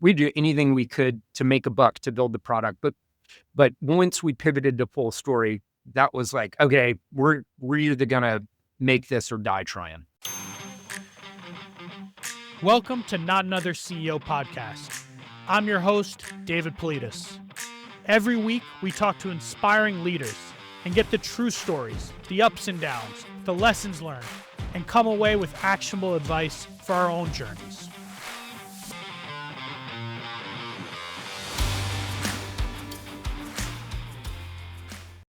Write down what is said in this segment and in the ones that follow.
We do anything we could to make a buck to build the product. But once we pivoted to Fullstory, that was like, okay, we're either gonna make this or die trying. Welcome to Not Another CEO podcast. I'm your host, David Politis. Every week, we talk to inspiring leaders and get the true stories, the ups and downs, the lessons learned, and come away with actionable advice for our own journeys.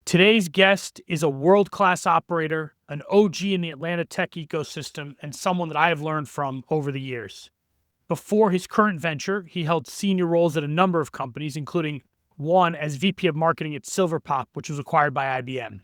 Today's guest is a world-class operator, an OG in the Atlanta tech ecosystem, and someone that I have learned from over the years. Before his current venture, he held senior roles at a number of companies, including one as VP of Marketing at Silverpop, which was acquired by IBM.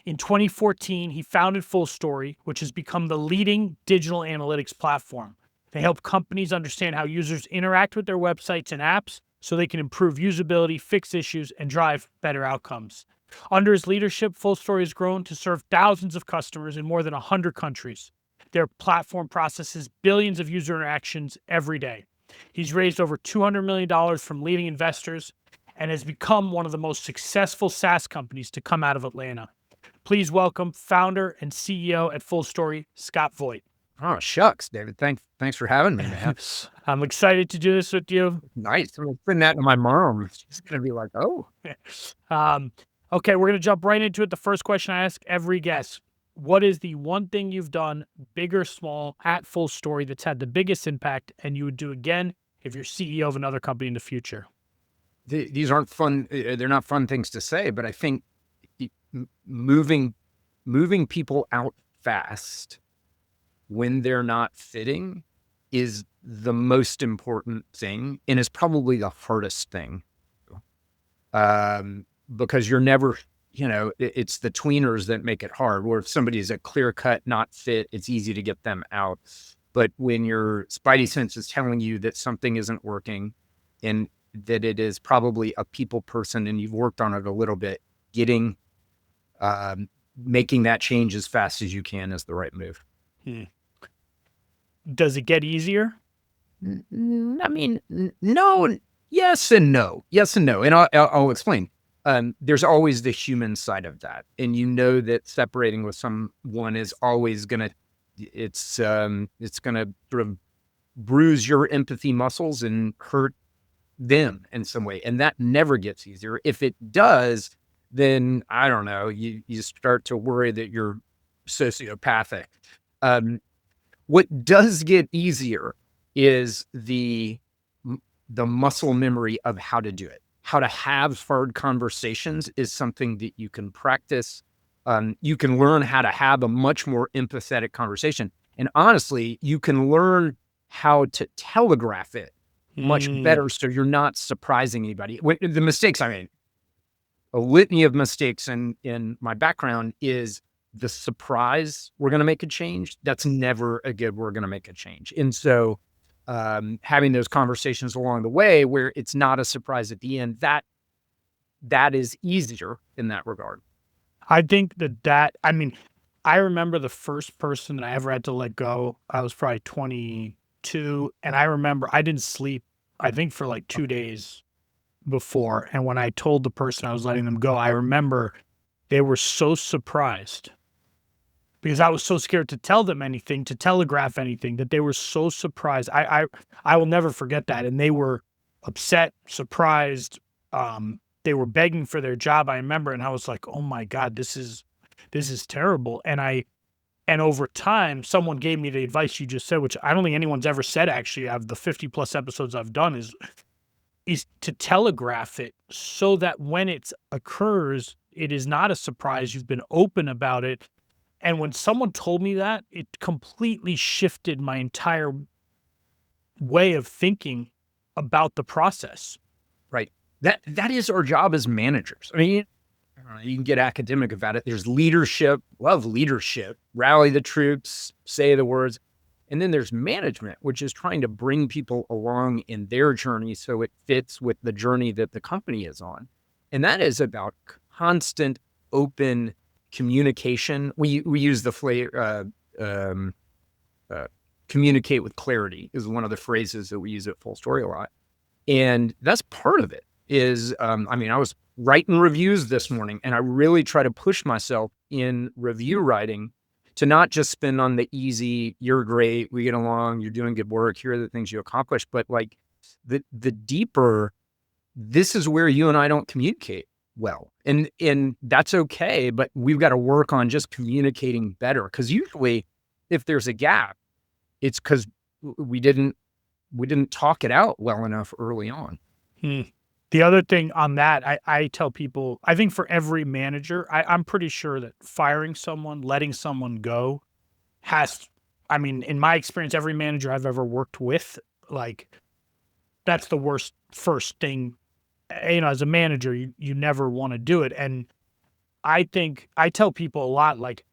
In 2014, he founded Fullstory, which has become the leading digital analytics platform. They help companies understand how users interact with their websites and apps so they can improve usability, fix issues, and drive better outcomes. Under his leadership, Fullstory has grown to serve thousands of customers in more than 100 countries. Their platform processes billions of user interactions every day. He's raised over $200 million from leading investors and has become one of the most successful SaaS companies to come out of Atlanta. Please welcome founder and CEO at Fullstory, Scott Voigt. Oh, shucks, David. Thanks for having me, man. I'm excited to do this with you. Nice. I'm putting that to my mom. She's going to be like, oh. Okay, we're going to jump right into it. The first question I ask every guest: what is the one thing you've done, big or small, at Fullstory that's had the biggest impact and you would do again if you're CEO of another company in the future? These aren't fun. They're not fun things to say, but I think moving people out fast when they're not fitting is the most important thing, and is probably the hardest thing. Because you're never, it's the tweeners that make it hard, where if somebody's a clear cut, not fit, it's easy to get them out. But when your spidey sense is telling you that something isn't working and that it is probably a people person and you've worked on it a little bit, making that change as fast as you can is the right move. Does it get easier? I mean, no, yes and no. And I'll explain. There's always the human side of that. And that separating with someone is always it's going to sort of bruise your empathy muscles and hurt them in some way. And that never gets easier. If it does, then I don't know, you start to worry that you're sociopathic. What does get easier is the muscle memory of how to do it. How to have hard conversations is something that you can practice. You can learn how to have a much more empathetic conversation. And honestly, you can learn how to telegraph it much better so you're not surprising anybody. The mistakes I made, a litany of mistakes in my background is the surprise we're going to make a change. That's never a good we're going to make a change. And so having those conversations along the way where it's not a surprise at the end, that is easier in that regard. I think I remember the first person that I ever had to let go. I was probably 22, and I remember I didn't sleep, I think, for like 2 days before. And when I told the person I was letting them go, I remember they were so surprised, because I was so scared to tell them anything, to telegraph anything, that they were so surprised. I will never forget that. And they were upset, surprised. They were begging for their job, I remember. And I was like, oh my God, this is terrible. And over time, someone gave me the advice you just said, which I don't think anyone's ever said, actually, of the 50 plus episodes I've done, is to telegraph it so that when it occurs, it is not a surprise. You've been open about it. And when someone told me that, it completely shifted my entire way of thinking about the process. Right. That is our job as managers. I mean, you can get academic about it. There's leadership, love leadership, rally the troops, say the words. And then there's management, which is trying to bring people along in their journey so it fits with the journey that the company is on. And that is about constant, open communication. We use the communicate with clarity is one of the phrases that we use at Fullstory a lot. And that's part of it is, I mean, I was writing reviews this morning, and I really try to push myself in review writing to not just spin on the easy, you're great, we get along, you're doing good work, here are the things you accomplished. But like the deeper, this is where you and I don't communicate well. And that's okay, but we've got to work on just communicating better. Cause usually if there's a gap, it's because we didn't talk it out well enough early on. Hmm. The other thing on that, I tell people, I think for every manager, I'm pretty sure that firing someone, letting someone go I mean, in my experience, every manager I've ever worked with, like, that's the worst first thing. As a manager, you never want to do it. And I think I tell people a lot, like,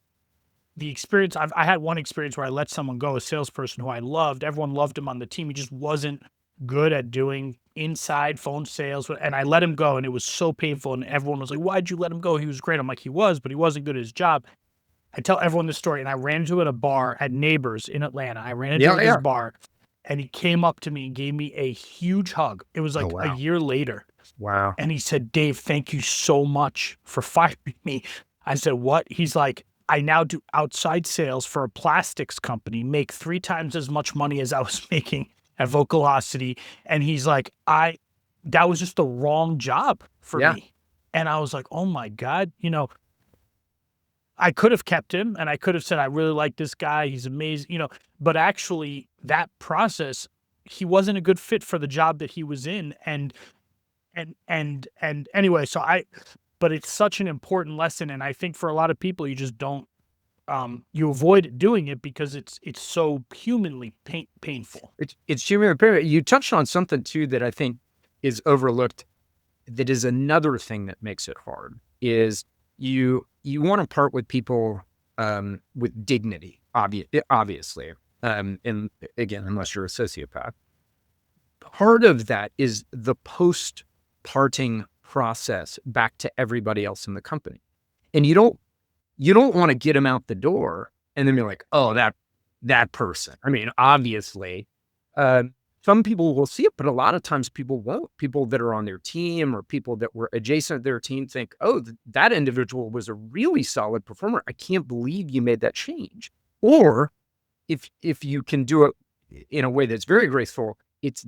the experience I had one experience where I let someone go, a salesperson who I loved. Everyone loved him on the team. He just wasn't good at doing inside phone sales, and I let him go, and it was so painful. And everyone was like, "Why'd you let him go? He was great." I'm like, "He was, but he wasn't good at his job." I tell everyone this story, and I ran into him at a bar at Neighbors in Atlanta. I ran into him Yeah, at this yeah. bar, and he came up to me and gave me a huge hug. It was Oh like a wow. year later, Wow. and he said, "Dave, thank you so much for firing me." I said, "What?" He's like, "I now do outside sales for a plastics company, make 3 times as much money as I was making at Vocalocity." And he's like, that was just the wrong job for Yeah. me." And I was like, "Oh my God." I could have kept him and I could have said, "I really like this guy. He's amazing," but actually that process, he wasn't a good fit for the job that he was in. And anyway, but it's such an important lesson. And I think for a lot of people, you just don't, you avoid doing it because it's so humanly painful. It's human repair. You touched on something too that I think is overlooked. That is another thing that makes it hard is you want to part with people with dignity, obviously. And again, unless you're a sociopath, part of that is the post parting process back to everybody else in the company. And you don't want to get them out the door and then be like, oh, that person. I mean, obviously, uh, some people will see it, but a lot of times people won't. People that are on their team or people that were adjacent to their team think, oh, that individual was a really solid performer. I can't believe you made that change. Or if you can do it in a way that's very graceful, it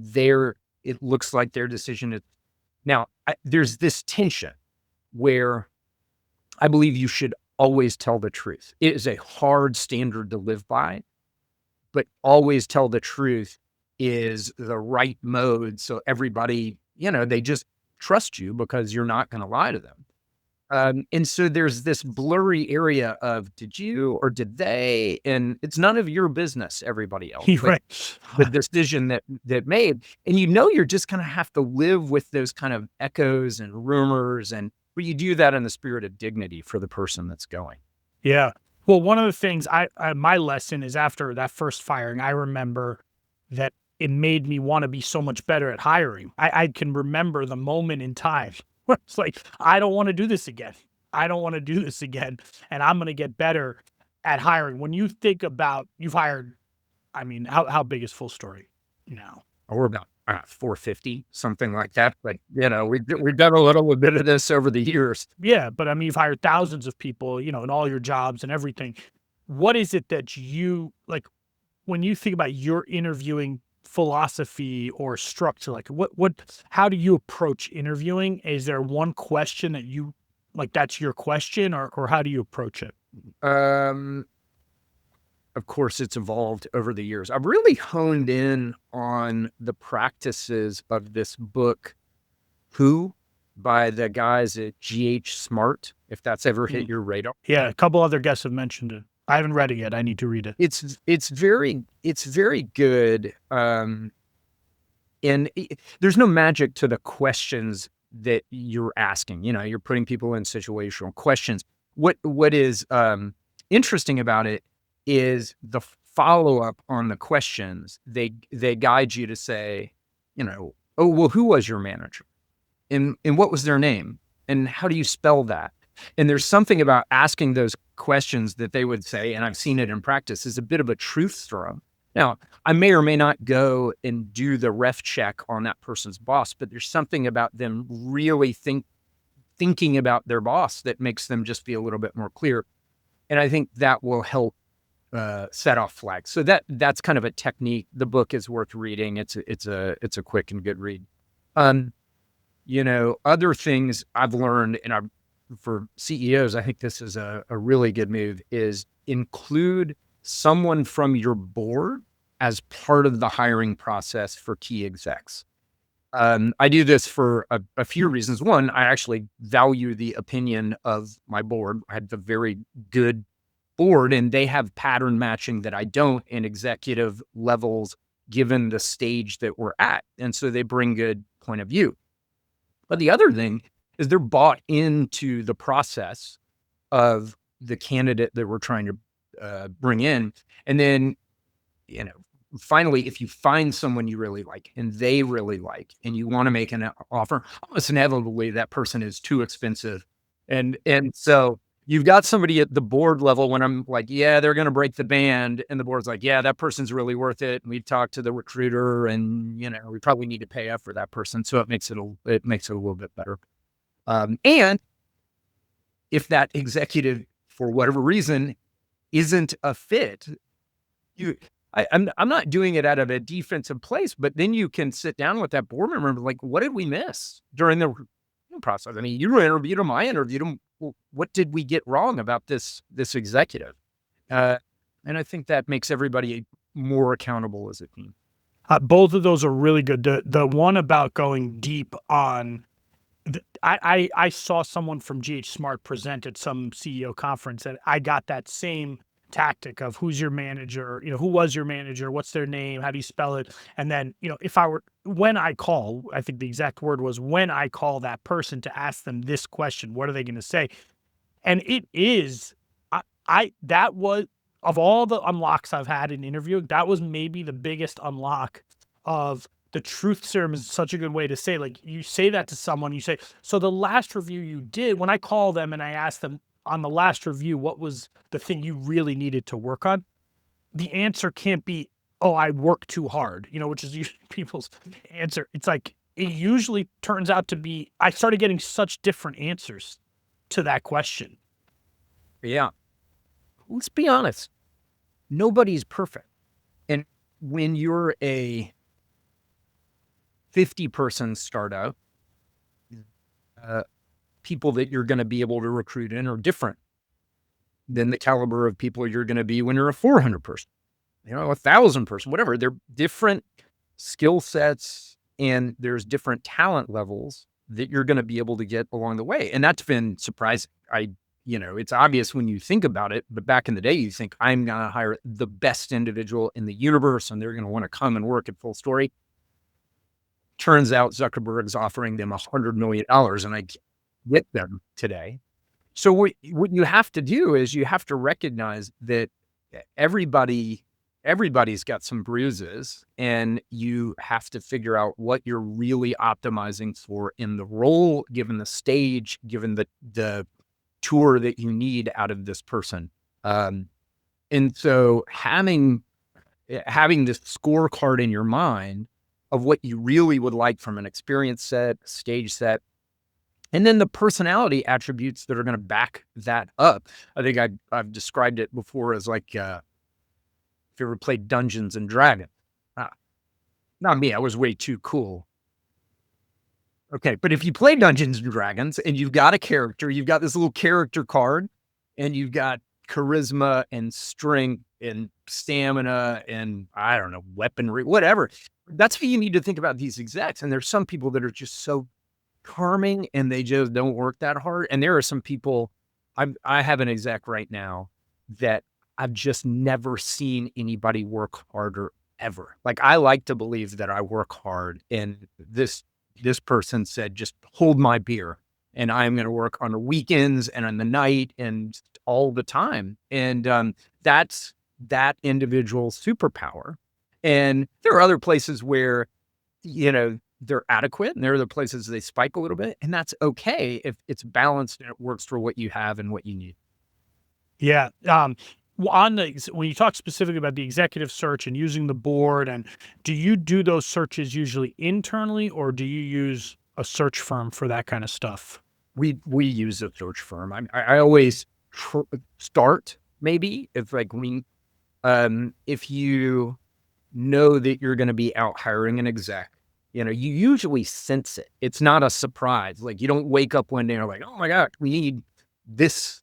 looks like their decision is. Now, there's this tension where I believe you should always tell the truth. It is a hard standard to live by, but always tell the truth is the right mode. So everybody, they just trust you because you're not going to lie to them. And so there's this blurry area of did you or did they? And it's none of your business, everybody else, but Right. the decision that made. And you're just going to have to live with those kind of echoes and rumors. But you do that in the spirit of dignity for the person that's going. Yeah. Well, one of the things my lesson is after that first firing, I remember that it made me want to be so much better at hiring. I can remember the moment in time where it's like, I don't want to do this again. I don't want to do this again. And I'm going to get better at hiring. When you think about, you've hired, I mean, how big is Full Story now? Or about 450, something like that. But, we've done a little bit of this over the years. Yeah, but I mean, you've hired thousands of people, in all your jobs and everything. What is it that you like when you think about your interviewing philosophy or structure? Like, how do you approach interviewing? Is there one question that you like that's your question, or how do you approach it? Um, of course, it's evolved over the years. I've really honed in on the practices of this book, Who, by the guys at GH Smart, if that's ever hit your radar. Yeah, a couple other guests have mentioned it. I haven't read it yet. I need to read it. It's very good. There's no magic to the questions that you're asking. You're putting people in situational questions. What is interesting about it is the follow-up on the questions. They guide you to say, oh, well, who was your manager? And what was their name? And how do you spell that? And there's something about asking those questions that they would say, and I've seen it in practice, is a bit of a truth serum Now, I may or may not go and do the ref check on that person's boss, but there's something about them really thinking about their boss that makes them just be a little bit more clear. And I think that will help set off flags. So that's kind of a technique. The book is worth reading. It's a quick and good read. Um, other things I've learned, and for CEOs, I think this is a really good move, is include someone from your board as part of the hiring process for key execs. I do this for a few reasons. One, I actually value the opinion of my board. I have a very good board, and they have pattern matching that I don't in executive levels, given the stage that we're at. And so they bring good point of view. But the other thing is they're bought into the process of the candidate that we're trying to bring in. And then, you know, finally, if you find someone you really like and they really like, and you want to make an offer, almost inevitably that person is too expensive. And so you've got somebody at the board level when I'm like, yeah, they're going to break the band. And the board's like, yeah, that person's really worth it. And we've talked to the recruiter and, we probably need to pay up for that person. So it makes it a little bit better. And if that executive, for whatever reason, isn't a fit, I'm not doing it out of a defensive place, but then you can sit down with that board member and be like, what did we miss during the process? I mean, you interviewed him, I interviewed him. Well, what did we get wrong about this executive? And I think that makes everybody more accountable as a team. Both of those are really good. The one about going deep on, I saw someone from GH Smart present at some CEO conference, and I got that same tactic of who's your manager, who was your manager, what's their name, how do you spell it? And then, when I call, I think the exact word was, when I call that person to ask them this question, what are they going to say? And it is, that was, of all the unlocks I've had in interviewing, that was maybe the biggest unlock of the truth serum. Is such a good way to say, like, you say that to someone, you say, so the last review you did, when I call them and I ask them on the last review, what was the thing you really needed to work on? The answer can't be, oh, I work too hard, which is usually people's answer. It's like, it usually turns out to be, I started getting such different answers to that question. Yeah. Let's be honest. Nobody's perfect. And when you're a 50-person startup, people that you're going to be able to recruit in are different than the caliber of people you're going to be when you're a 400 person, 1,000 person, whatever. They're different skill sets and there's different talent levels that you're going to be able to get along the way. And that's been surprising. It's obvious when you think about it, but back in the day, you think I'm going to hire the best individual in the universe and they're going to want to come and work at Fullstory. Turns out Zuckerberg's offering them $100 million and I get them today. So what you have to do is you have to recognize that everybody's got some bruises and you have to figure out what you're really optimizing for in the role, given the stage, given the tour that you need out of this person. And so having this scorecard in your mind of what you really would like from an experience set, stage set, and then the personality attributes that are going to back that up. I think I've described it before as like, if you ever played Dungeons and Dragons, not me, I was way too cool. Okay, but if you play Dungeons and Dragons and you've got a character, you've got this little character card, and you've got charisma and strength and stamina and, I don't know, weaponry, whatever. That's what you need to think about these execs. And there's some people that are just so charming and they just don't work that hard. And there are some people, I have an exec right now that I've just never seen anybody work harder ever. Like, I like to believe that I work hard, and this person said, just hold my beer and I'm going to work on the weekends and on the night and all the time. And that's that individual's superpower. And there are other places where, they're adequate, and there are other places they spike a little bit, and that's okay if it's balanced and it works for what you have and what you need. Yeah. on when you talk specifically about the executive search and using the board, and do you do those searches usually internally, or do you use a search firm for that kind of stuff? We use a search firm. I always start maybe if like if you know that you're going to be out hiring an exec, you usually sense it. It's not a surprise. Like you don't wake up one day and like, oh my God, we need this.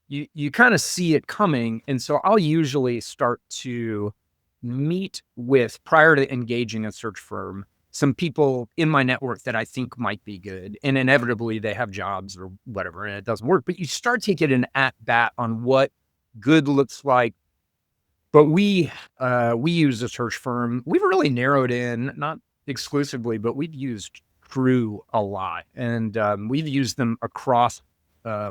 You kind of see it coming. And so I'll usually start to meet with, prior to engaging a search firm, some people in my network that I think might be good. And inevitably they have jobs or whatever, and it doesn't work. But you start to get an at bat on what good looks like. But we use a search firm. We've really narrowed in, not exclusively, but we've used Crew a lot, and we've used them across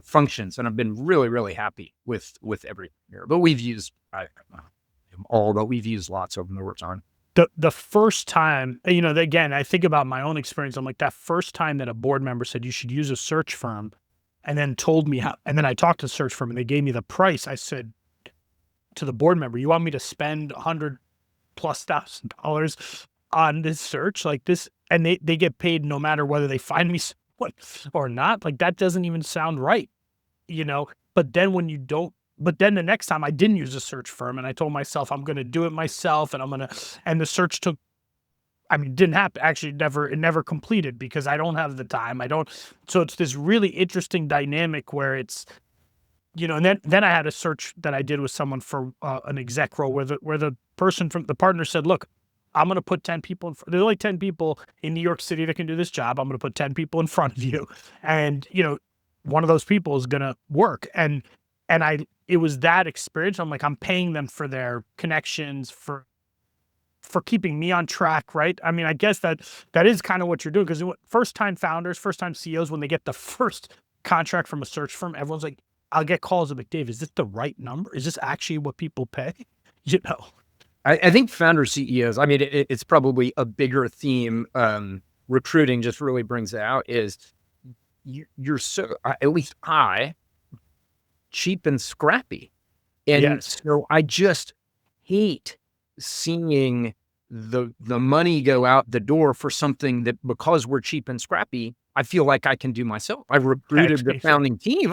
functions, and I've been really, really happy with everything here. But we've used but we've used lots of them over time. The first time, again, I think about my own experience. I'm like, that first time that a board member said you should use a search firm, and then told me how, and then I talked to the search firm and they gave me the price. I said to the board member, "You want me to spend $100,000+ on this search like this?" And they get paid no matter whether they find me someone or not. Like that doesn't even sound right, you know. But then when you don't, but then the next time I didn't use a search firm, and I told myself I'm going to do it myself, and and the search took. I mean, it didn't happen. Actually, it never completed because I don't have the time. I don't. So it's this really interesting dynamic where it's, and then I had a search that I did with someone for an exec role where the person from the partner said, "Look, I'm going to put 10 people in there's only 10 people in New York City that can do this job. I'm going to put 10 people in front of you. And, one of those people is going to work." And it was that experience. I'm like, I'm paying them for their connections, for keeping me on track, right? I mean, I guess that is kind of what you're doing, because first time founders, first time CEOs, when they get the first contract from a search firm, everyone's like, I'll get calls of like, "Dave, is this the right number? Is this actually what people pay?" You know? I think founder CEOs, I mean, it's probably a bigger theme. Recruiting just really brings it out is you're so, at least cheap and scrappy. And Yes. so I just hate seeing the money go out the door for something that, because we're cheap and scrappy, I feel like I can do myself. I recruited the founding team.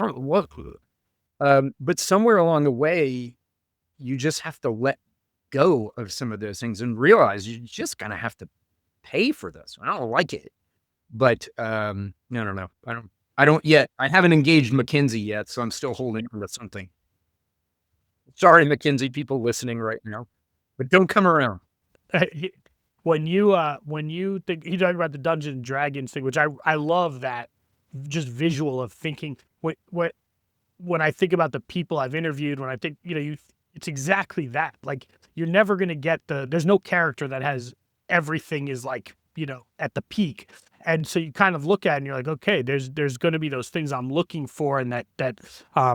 But somewhere along the way, you just have to let go of some of those things and realize you're just gonna have to pay for this. I don't like it, but no. I don't yet. I haven't engaged McKinsey yet, so I'm still holding on to something. Sorry, McKinsey people listening right now, but don't come around. When you think you talk about the Dungeons and Dragons thing, which I love that just visual of thinking. When I think about the people I've interviewed, when I think, it's exactly that. Like, you're never going to get there's no character that has everything is like, at the peak. And so you kind of look at it and you're like, okay, there's going to be those things I'm looking for. And that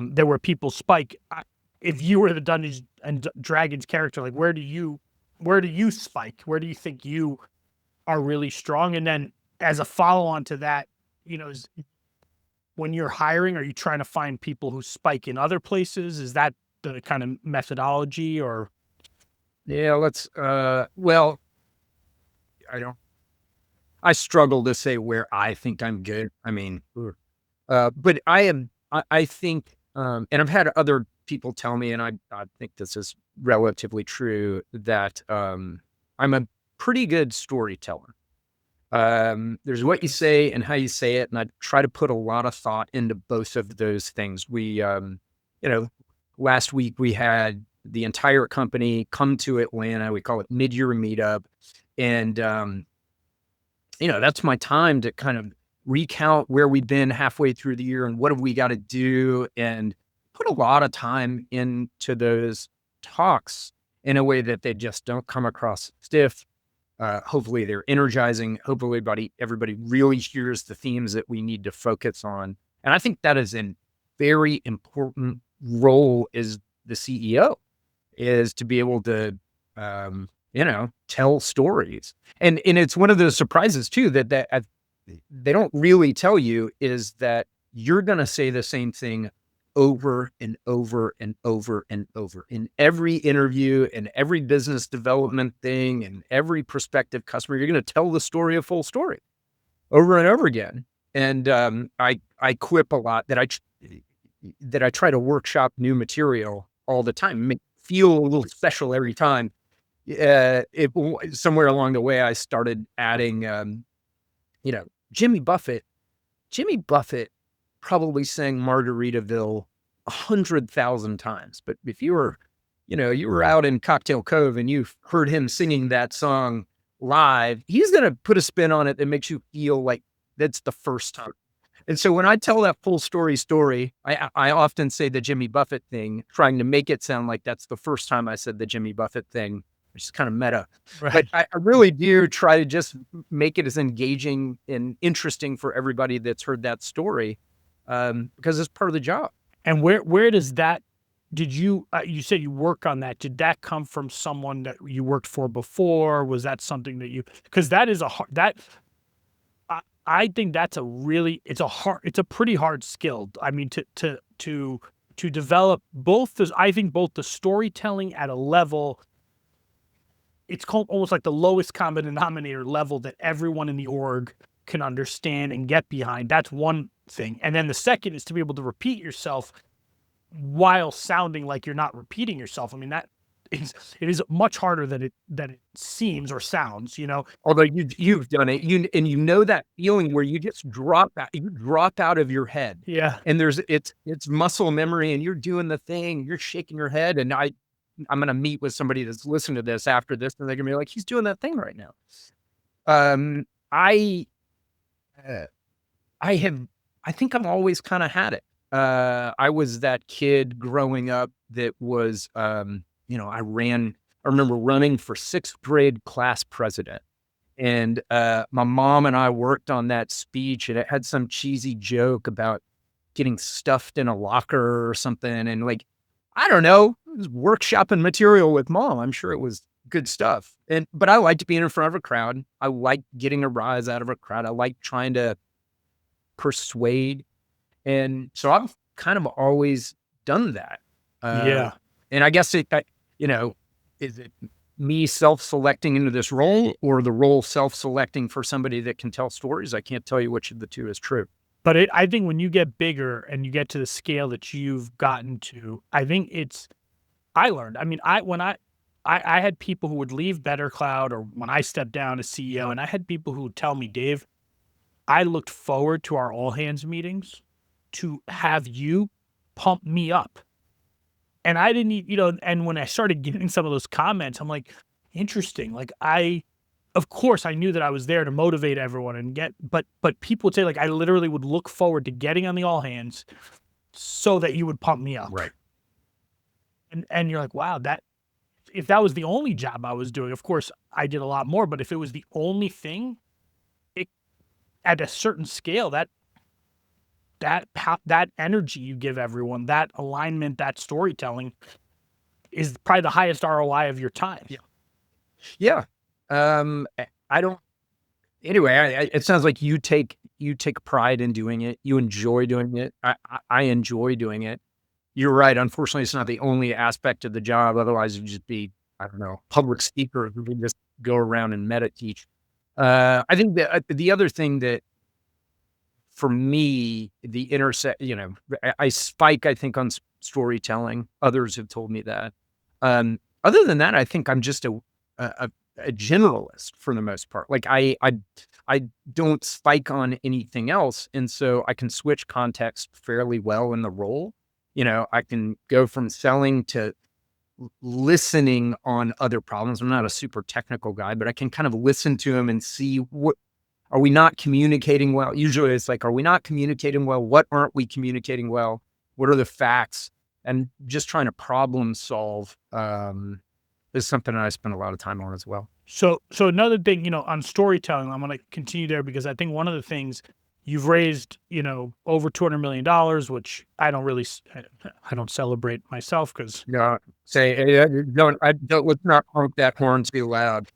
there were people spike. If you were the Dungeons and Dragons character, like, where do you spike? Where do you think you are really strong? And then as a follow on to that, when you're hiring, are you trying to find people who spike in other places? Is that the kind of methodology? Or Yeah, well, I struggle to say where I think I'm good. I mean, but I think, and I've had other people tell me, and I think this is relatively true, that I'm a pretty good storyteller. There's what you say and how you say it, and I try to put a lot of thought into both of those things. We, last week we had the entire company come to Atlanta. We call it mid-year meetup, and that's my time to kind of recount where we've been halfway through the year and what have we got to do, and put a lot of time into those talks in a way that they just don't come across stiff. Hopefully they're energizing. Hopefully everybody really hears the themes that we need to focus on. And I think that is a very important role as the CEO, is to be able to, tell stories. And it's one of those surprises too, that they don't really tell you, is that you're going to say the same thing over and over and over and over in every interview and every business development thing and every prospective customer. You're going to tell the story of Fullstory over and over again. And I quip a lot that I try to workshop new material all the time, make feel a little special every time. Somewhere along the way, I started adding, Jimmy Buffett. Jimmy Buffett probably sang Margaritaville 100,000 times. But if you were out in Cocktail Cove and you heard him singing that song live, he's going to put a spin on it that makes you feel like that's the first time. And so when I tell that story, I often say the Jimmy Buffett thing, trying to make it sound like that's the first time I said the Jimmy Buffett thing, which is kind of meta. Right. But I really do try to just make it as engaging and interesting for everybody that's heard that story, because it's part of the job. And where does that, did you, you said you work on that. Did that come from someone that you worked for before? Was that something that because that is I think that's it's a pretty hard skill. I mean, to develop I think both the storytelling at a level, it's called almost like the lowest common denominator level that everyone in the org can understand and get behind. That's one thing. And then the second is to be able to repeat yourself while sounding like you're not repeating yourself. I mean, it is much harder than it seems or sounds, Although you've done it, that feeling where you just drop out of your head. Yeah. And it's muscle memory and you're doing the thing, you're shaking your head. And I'm going to meet with somebody that's listening to this after this, and they're going to be like, he's doing that thing right now. I think I've always kind of had it. I was that kid growing up that was, I remember running for 6th grade class president, and my mom and I worked on that speech, and it had some cheesy joke about getting stuffed in a locker or something. And I don't know, it was workshopping material with mom. I'm sure it was good stuff. But I liked being in front of a crowd. I liked getting a rise out of a crowd. I liked trying to persuade. And so I've kind of always done that. Yeah. And I guess is it me self-selecting into this role or the role self-selecting for somebody that can tell stories? I can't tell you which of the two is true. But I think when you get bigger and you get to the scale that you've gotten to, I think I learned. I mean, when I had people who would leave Better Cloud, or when I stepped down as CEO, and I had people who would tell me, Dave, I looked forward to our all hands meetings to have you pump me up. And I didn't, and when I started getting some of those comments, I'm like, interesting. Like of course I knew that I was there to motivate everyone and but people would say, like, I literally would look forward to getting on the all hands so that you would pump me up. Right. And you're like, wow, if that was the only job I was doing, of course I did a lot more, but if it was the only thing, at a certain scale, that energy you give everyone, that alignment, that storytelling is probably the highest ROI of your time. Yeah. It sounds like you take pride in doing it. You enjoy doing it. I enjoy doing it. You're right. Unfortunately, it's not the only aspect of the job. Otherwise it'd just be, I don't know, public speaker who can just go around and meta teach. I think that the other thing that, for me, I spike, I think, on storytelling. Others have told me that. Other than that, I think I'm just a generalist for the most part. Like I don't spike on anything else, and so I can switch context fairly well in the role. I can go from selling to listening on other problems. I'm not a super technical guy, but I can kind of listen to them and see are we not communicating well? Usually it's like, are we not communicating well? What aren't we communicating well? What are the facts? And just trying to problem solve is something that I spend a lot of time on as well. So another thing, on storytelling, I'm going to continue there because I think one of the things you've raised, over $200 million, which I don't celebrate myself because. No, let's not honk that horn too loud.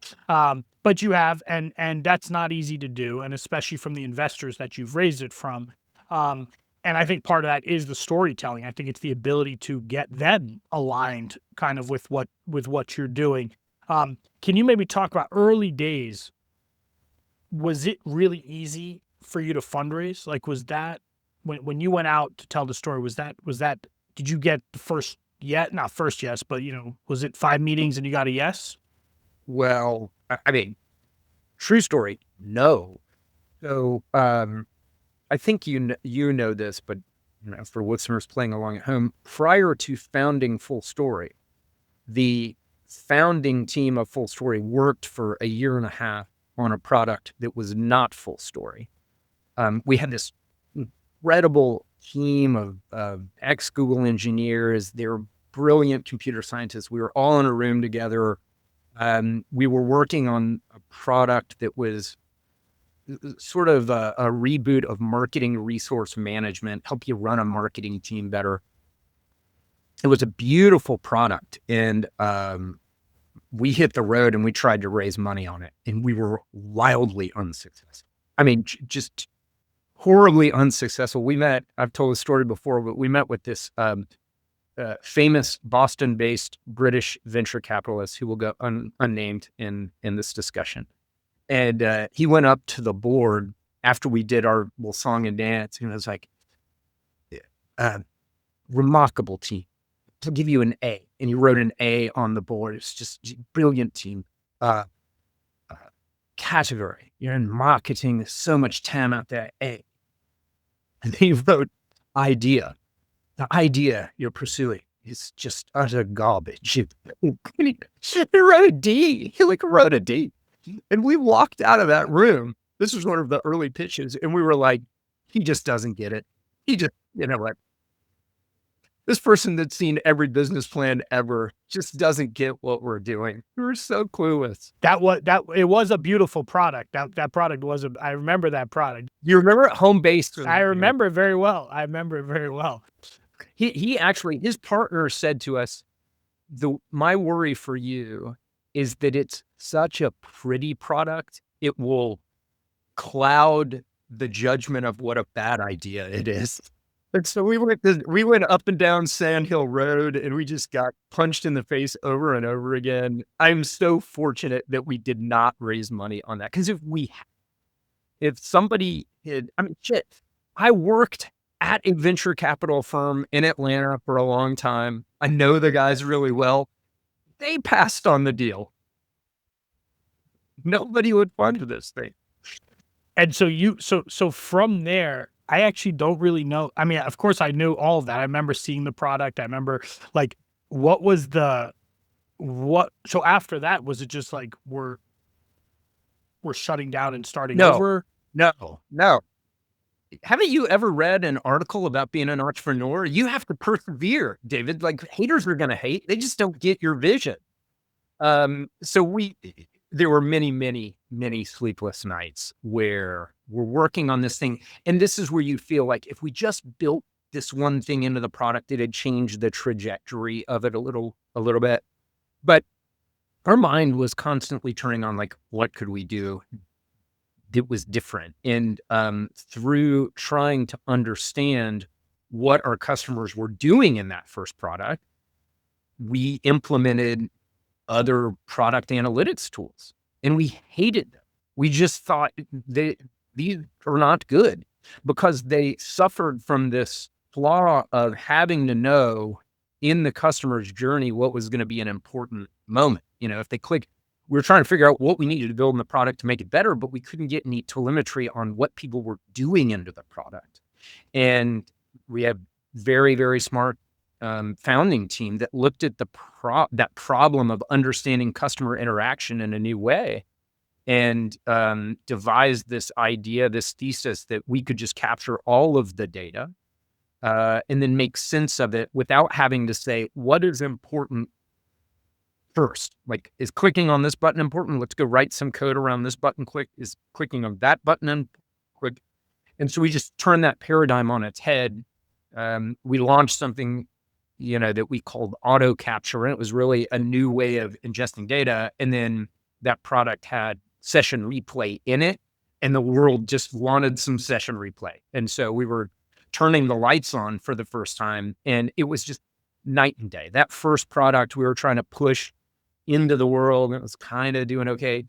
But you have, and that's not easy to do, and especially from the investors that you've raised it from. And I think part of that is the storytelling. I think it's the ability to get them aligned kind of with what you're doing. Can you maybe talk about early days? Was it really easy for you to fundraise? Like, was that when you went out to tell the story, was that did you get the first yet not first yes, but was it 5 meetings and you got a yes? Well, I mean, true story, no. So, I think you know this, but for listeners playing along at home, prior to founding Fullstory, the founding team of Fullstory worked for a year and a half on a product that was not Fullstory. We had this incredible team of ex-Google engineers. They're brilliant computer scientists. We were all in a room together. We were working on a product that was sort of a reboot of marketing resource management, help you run a marketing team better. It was a beautiful product. And we hit the road and we tried to raise money on it. And we were wildly unsuccessful. I mean, just horribly unsuccessful. I've told the story before, but we met with this famous Boston-based British venture capitalist who will go unnamed in this discussion. And he went up to the board after we did our little song and dance, and it was like, remarkable team. I'll give you an A. And he wrote an A on the board. It's just brilliant team. Category, you're in marketing. There's so much TAM out there. A. And he wrote idea. The idea you're pursuing is just utter garbage. He wrote a D. He wrote a D. And we walked out of that room. This was one of the early pitches. And we were like, he just doesn't get it. He just, like, this person that's seen every business plan ever just doesn't get what we're doing. We were so clueless. It was a beautiful product. That product was I remember that product. You remember it? Home based? I remember it very well. He actually, his partner said to us, my worry for you is that it's such a pretty product, it will cloud the judgment of what a bad idea it is. And so we went up and down Sand Hill Road and we just got punched in the face over and over again. I'm so fortunate that we did not raise money on that. Because if somebody had, I worked at a venture capital firm in Atlanta for a long time. I know the guys really well. They passed on the deal. Nobody would fund this thing. And so from there, I actually don't really know. I mean, of course I knew all of that. I remember seeing the product. I remember so after that, was it just like, we're shutting down and starting over? No. Haven't you ever read an article about being an entrepreneur? You have to persevere, David. Like, haters are going to hate. They just don't get your vision. So there were many, many, many sleepless nights where we're working on this thing. And this is where you feel like if we just built this one thing into the product, it had changed the trajectory of it a little bit. But our mind was constantly turning on, like, what could we do that was different? And through trying to understand what our customers were doing in that first product, we implemented other product analytics tools, and we hated them. We just thought these are not good because they suffered from this flaw of having to know in the customer's journey what was going to be an important moment. If they click, we were trying to figure out what we needed to build in the product to make it better, but we couldn't get any telemetry on what people were doing into the product. And we have very, very smart founding team that looked at that problem of understanding customer interaction in a new way and devised this idea, this thesis that we could just capture all of the data and then make sense of it without having to say, what is important first? Like, is clicking on this button important? Let's go write some code around this button. Is clicking on that button and click. And so we just turned that paradigm on its head. We launched something that we called auto capture. And it was really a new way of ingesting data. And then that product had session replay in it, and the world just wanted some session replay. And so we were turning the lights on for the first time. And it was just night and day. That first product we were trying to push into the world, it was kind of doing okay.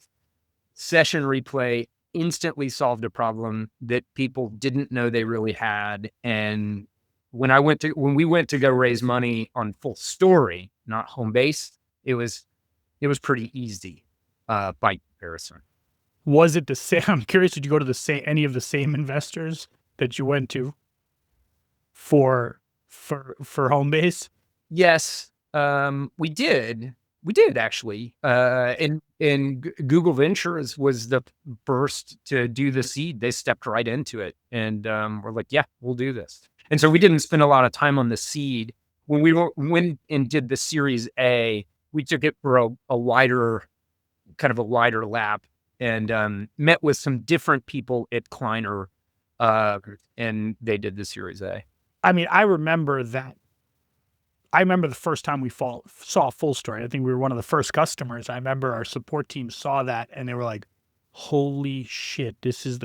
Session replay instantly solved a problem that people didn't know they really had. And when we went to go raise money on Fullstory, not Homebase, it was pretty easy by comparison. Was it the same? I'm curious, did you go to any of the same investors that you went to for Homebase? Yes, we did. We did actually. And Google Ventures was the first to do the seed. They stepped right into it, and we're like, yeah, we'll do this. And so we didn't spend a lot of time on the seed. When we went and did the Series A, we took it for a wider lap, and met with some different people at Kleiner, and they did the Series A. I mean, I remember that. I remember the first time we saw Fullstory. I think we were one of the first customers. I remember our support team saw that and they were like, "Holy shit, this is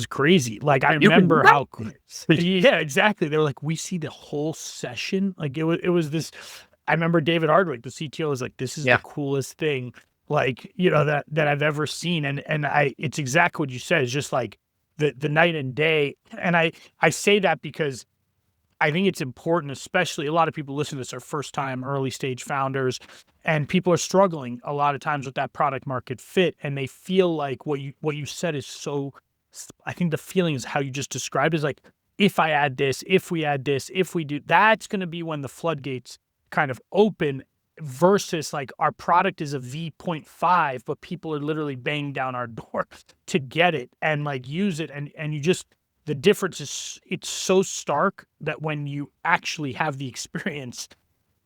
crazy!" Like I remember how, yeah, exactly. They were like, "We see the whole session." Like it was this. I remember David Hardwick, the CTO, was like, "This is the coolest thing, like that I've ever seen." And it's exactly what you said. It's just like the night and day. And I say that because I think it's important, especially a lot of people listening to this are first time early stage founders, and people are struggling a lot of times with that product market fit. And they feel like what you said is so, I think the feeling is how you just described is like, if I add this, if we add this, if we do, that's going to be when the floodgates kind of open, versus like our product is a V.5, but people are literally banging down our door to get it and like use it. And you just, the difference is it's so stark that when you actually have the experience,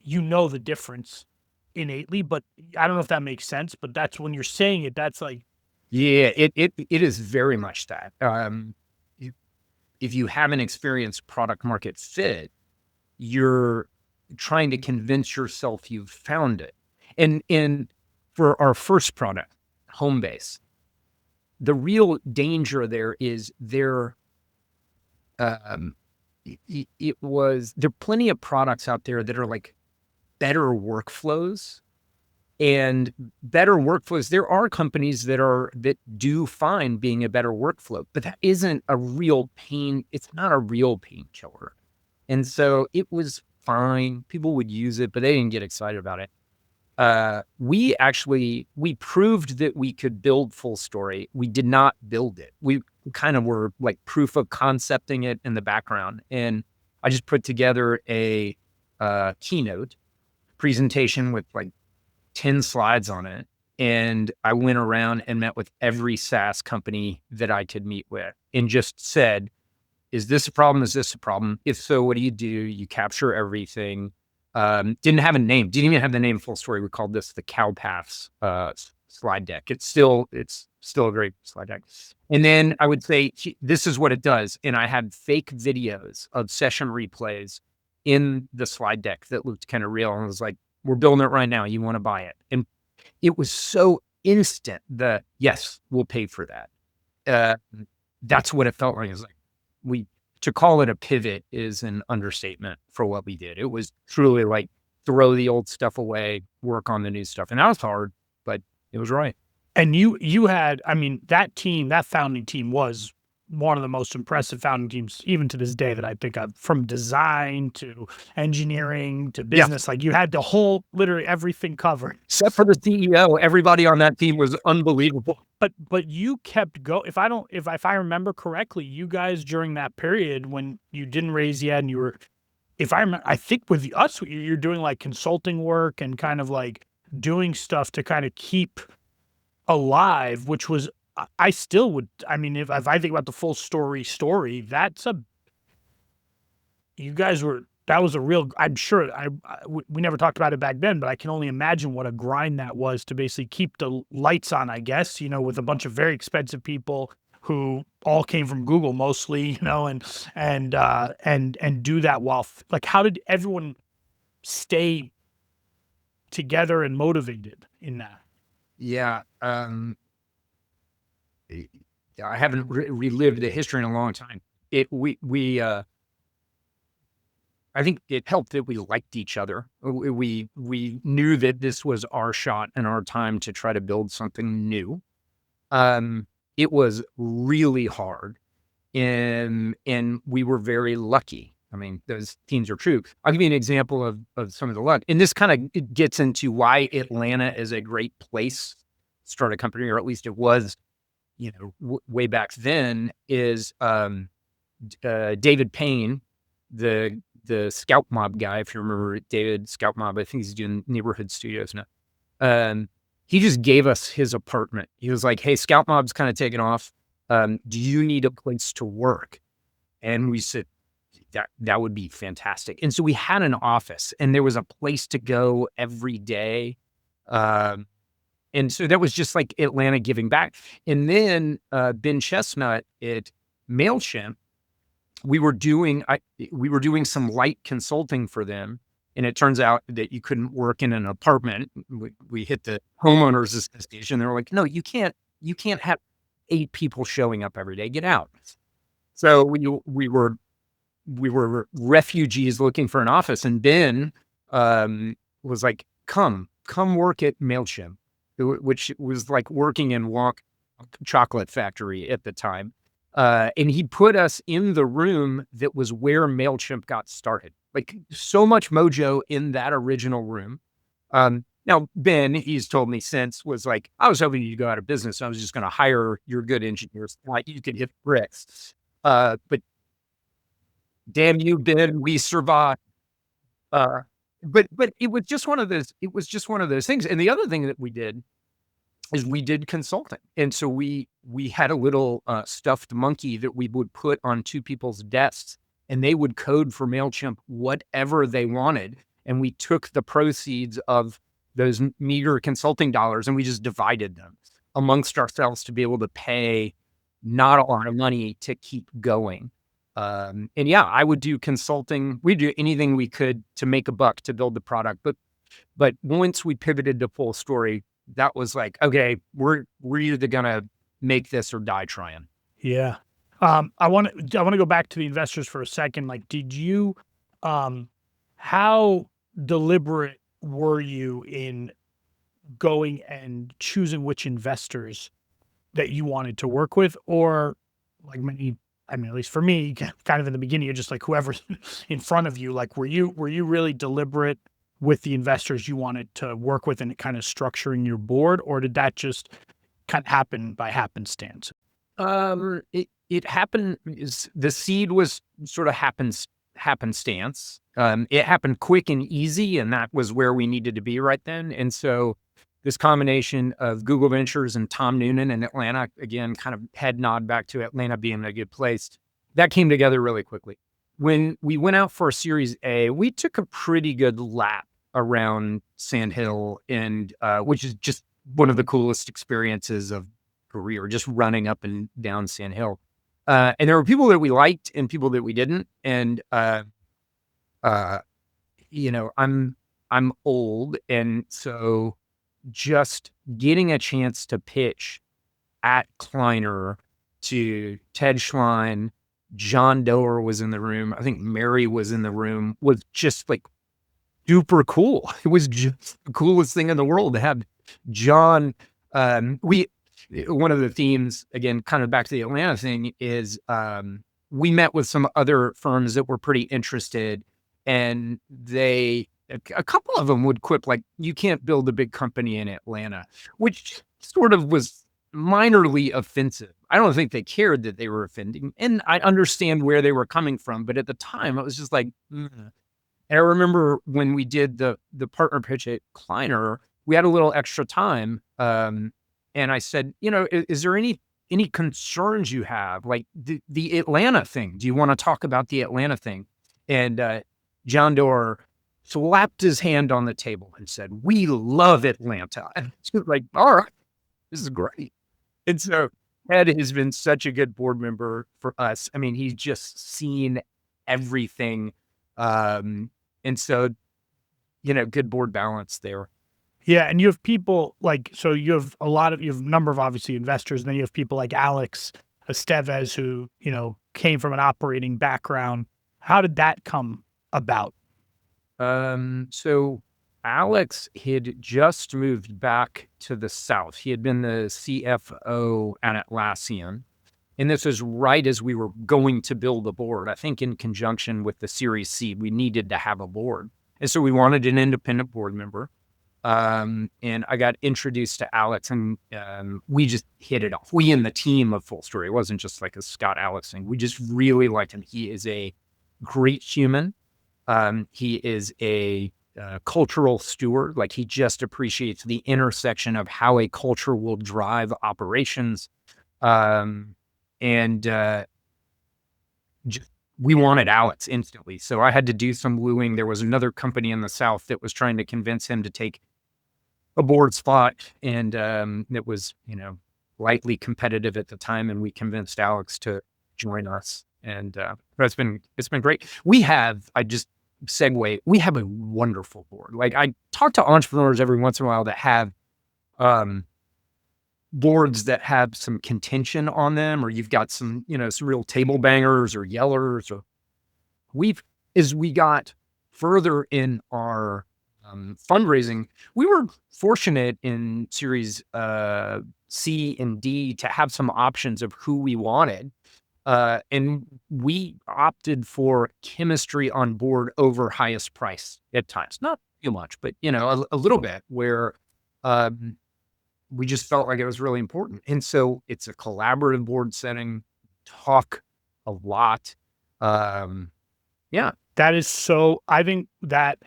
you know the difference innately. But I don't know if that makes sense, but that's when you're saying it, that's like, yeah, it is very much that. If you haven't experienced product market fit, you're trying to convince yourself you've found it. And for our first product, Homebase, the real danger there is there are plenty of products out there that are like better workflows. And better workflows, there are companies that do find being a better workflow, but that isn't a real pain. It's not a real pain killer. And so it was fine. People would use it, but they didn't get excited about it. We proved that we could build Fullstory. We did not build it. We kind of were like proof of concepting it in the background. And I just put together a keynote presentation with like 10 slides on it. And I went around and met with every SaaS company that I could meet with and just said, is this a problem? Is this a problem? If so, what do? You capture everything. Didn't have a name. Didn't even have the name Fullstory. We called this the Cow Paths slide deck. It's still a great slide deck. And then I would say, this is what it does. And I had fake videos of session replays in the slide deck that looked kind of real. And I was like, we're building it right now. You want to buy it? And it was so instant that, yes, we'll pay for that. That's what it felt like. It was like, to call it a pivot is an understatement for what we did. It was truly like throw the old stuff away, work on the new stuff. And that was hard, but it was right. And you had, I mean, that founding team was one of the most impressive founding teams, even to this day, that I think of, from design to engineering to business. Like you had the whole, literally everything covered. Except for the CEO, everybody on that team was unbelievable. But you kept going. If I remember correctly, you guys during that period when you didn't raise yet, and you were, if I remember, I think with us, you're doing like consulting work and kind of like doing stuff to kind of keep alive, which was, I still would, I mean, if I think about the Fullstory story, you guys were, that was a real, I'm sure we never talked about it back then, but I can only imagine what a grind that was to basically keep the lights on, I guess, with a bunch of very expensive people who all came from Google mostly, and do that while, like, how did everyone stay together and motivated in that? Yeah. I haven't relived the history in a long time. I think it helped that we liked each other. We knew that this was our shot and our time to try to build something new. It was really hard, and we were very lucky. I mean, those themes are true. I'll give you an example of some of the luck, and this kind of gets into why Atlanta is a great place to start a company, or at least it was, way back then. Is David Payne, the Scout Mob guy, if you remember David Scout Mob, I think he's doing Neighborhood Studios now. He just gave us his apartment. He was like, "Hey, Scout Mob's kind of taking off. Do you need a place to work?" And we said, that would be fantastic. And so we had an office, and there was a place to go every day. And so that was just like Atlanta giving back. And then Ben Chestnut at MailChimp, we were doing some light consulting for them. And it turns out that you couldn't work in an apartment. We hit the homeowners association. They were like, "No, you can't have 8 people showing up every day. Get out." So we were refugees looking for an office, and Ben was like, come work at MailChimp, which was like working in Wonk chocolate factory at the time. And he put us in the room that was where MailChimp got started. Like, so much mojo in that original room. Now, Ben, he's told me since, was like, "I was hoping you'd go out of business. I was just going to hire your good engineers. Like, you could hit bricks." But damn you, Ben, we survived. But it was just one of those things. And the other thing that we did is we did consulting. And so we had a little stuffed monkey that we would put on 2 people's desks, and they would code for MailChimp whatever they wanted. And we took the proceeds of those meager consulting dollars and we just divided them amongst ourselves to be able to pay not a lot of money to keep going. And yeah, I would do consulting. We'd do anything we could to make a buck to build the product. But once we pivoted to Fullstory, that was like, okay, we're either gonna make this or die trying. Yeah. I want to go back to the investors for a second. Like, did you, how deliberate were you in going and choosing which investors that you wanted to work with? Or like at least for me, kind of in the beginning, you're just like whoever's in front of you. Like, were you really deliberate with the investors you wanted to work with and kind of structuring your board, or did that just kind of happen by happenstance? It happened. The seed was sort of happenstance. It happened quick and easy, and that was where we needed to be right then. And so this combination of Google Ventures and Tom Noonan in Atlanta, again, kind of head nod back to Atlanta being a good place, that came together really quickly. When we went out for a Series A, we took a pretty good lap around Sand Hill, and which is just one of the coolest experiences of career, just running up and down Sand Hill. And there were people that we liked and people that we didn't. And I'm old, and so just getting a chance to pitch at Kleiner to Ted Schlein, John Doerr was in the room, I think Mary was in the room, was just like super cool. It was just the coolest thing in the world to have John. One of the themes, again, kind of back to the Atlanta thing, is we met with some other firms that were pretty interested, and a couple of them would quip like, "You can't build a big company in Atlanta," which sort of was minorly offensive. I don't think they cared that they were offending, and I understand where they were coming from, but at the time, it was just like, "Ugh." And I remember when we did the partner pitch at Kleiner, we had a little extra time, and I said, "Is there any concerns you have, like the Atlanta thing? Do you want to talk about the Atlanta thing?" And John Doerr slapped his hand on the table and said, "We love Atlanta." And it's like, all right, this is great. And so Ed has been such a good board member for us. I mean, he's just seen everything. And so, good board balance there. Yeah, and you have people like, so you have a number of obviously investors, and then you have people like Alex Estevez who, came from an operating background. How did that come about? So Alex had just moved back to the South. He had been the CFO at Atlassian. And this was right as we were going to build a board. I think in conjunction with the Series C, we needed to have a board. And so we wanted an independent board member. And I got introduced to Alex, and we just hit it off. We in the team of Fullstory. It wasn't just like a Scott Alex thing. We just really liked him. He is a great human. He is a cultural steward. Like, he just appreciates the intersection of how a culture will drive operations. And we wanted Alex instantly. So I had to do some wooing. There was another company in the South that was trying to convince him to take a board spot. And it was, lightly competitive at the time. And we convinced Alex to join us. And it's been great. We have a wonderful board. Like, I talk to entrepreneurs every once in a while that have boards that have some contention on them, or you've got some real table bangers or yellers. Or as we got further in our fundraising, we were fortunate in Series C and D to have some options of who we wanted. And we opted for chemistry on board over highest price at times. Not too much, but a little bit, where we just felt like it was really important. And so it's a collaborative board setting, talk a lot. Yeah. That is so, I think that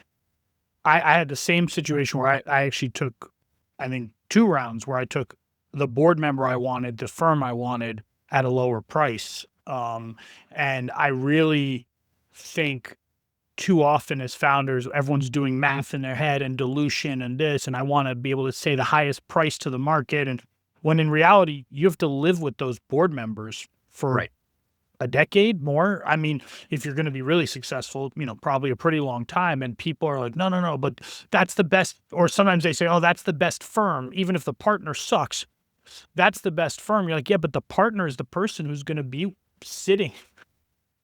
I had the same situation where I actually took, I think, 2 rounds where I took the board member I wanted, the firm I wanted, at a lower price. And I really think too often as founders, everyone's doing math in their head and dilution and this, and I want to be able to say the highest price to the market. And when in reality, you have to live with those board members for Right. a decade more. I mean, if you're going to be really successful, probably a pretty long time. And people are like, no, but that's the best. Or sometimes they say, oh, that's the best firm. Even if the partner sucks, that's the best firm. You're like, yeah, but the partner is the person who's going to be sitting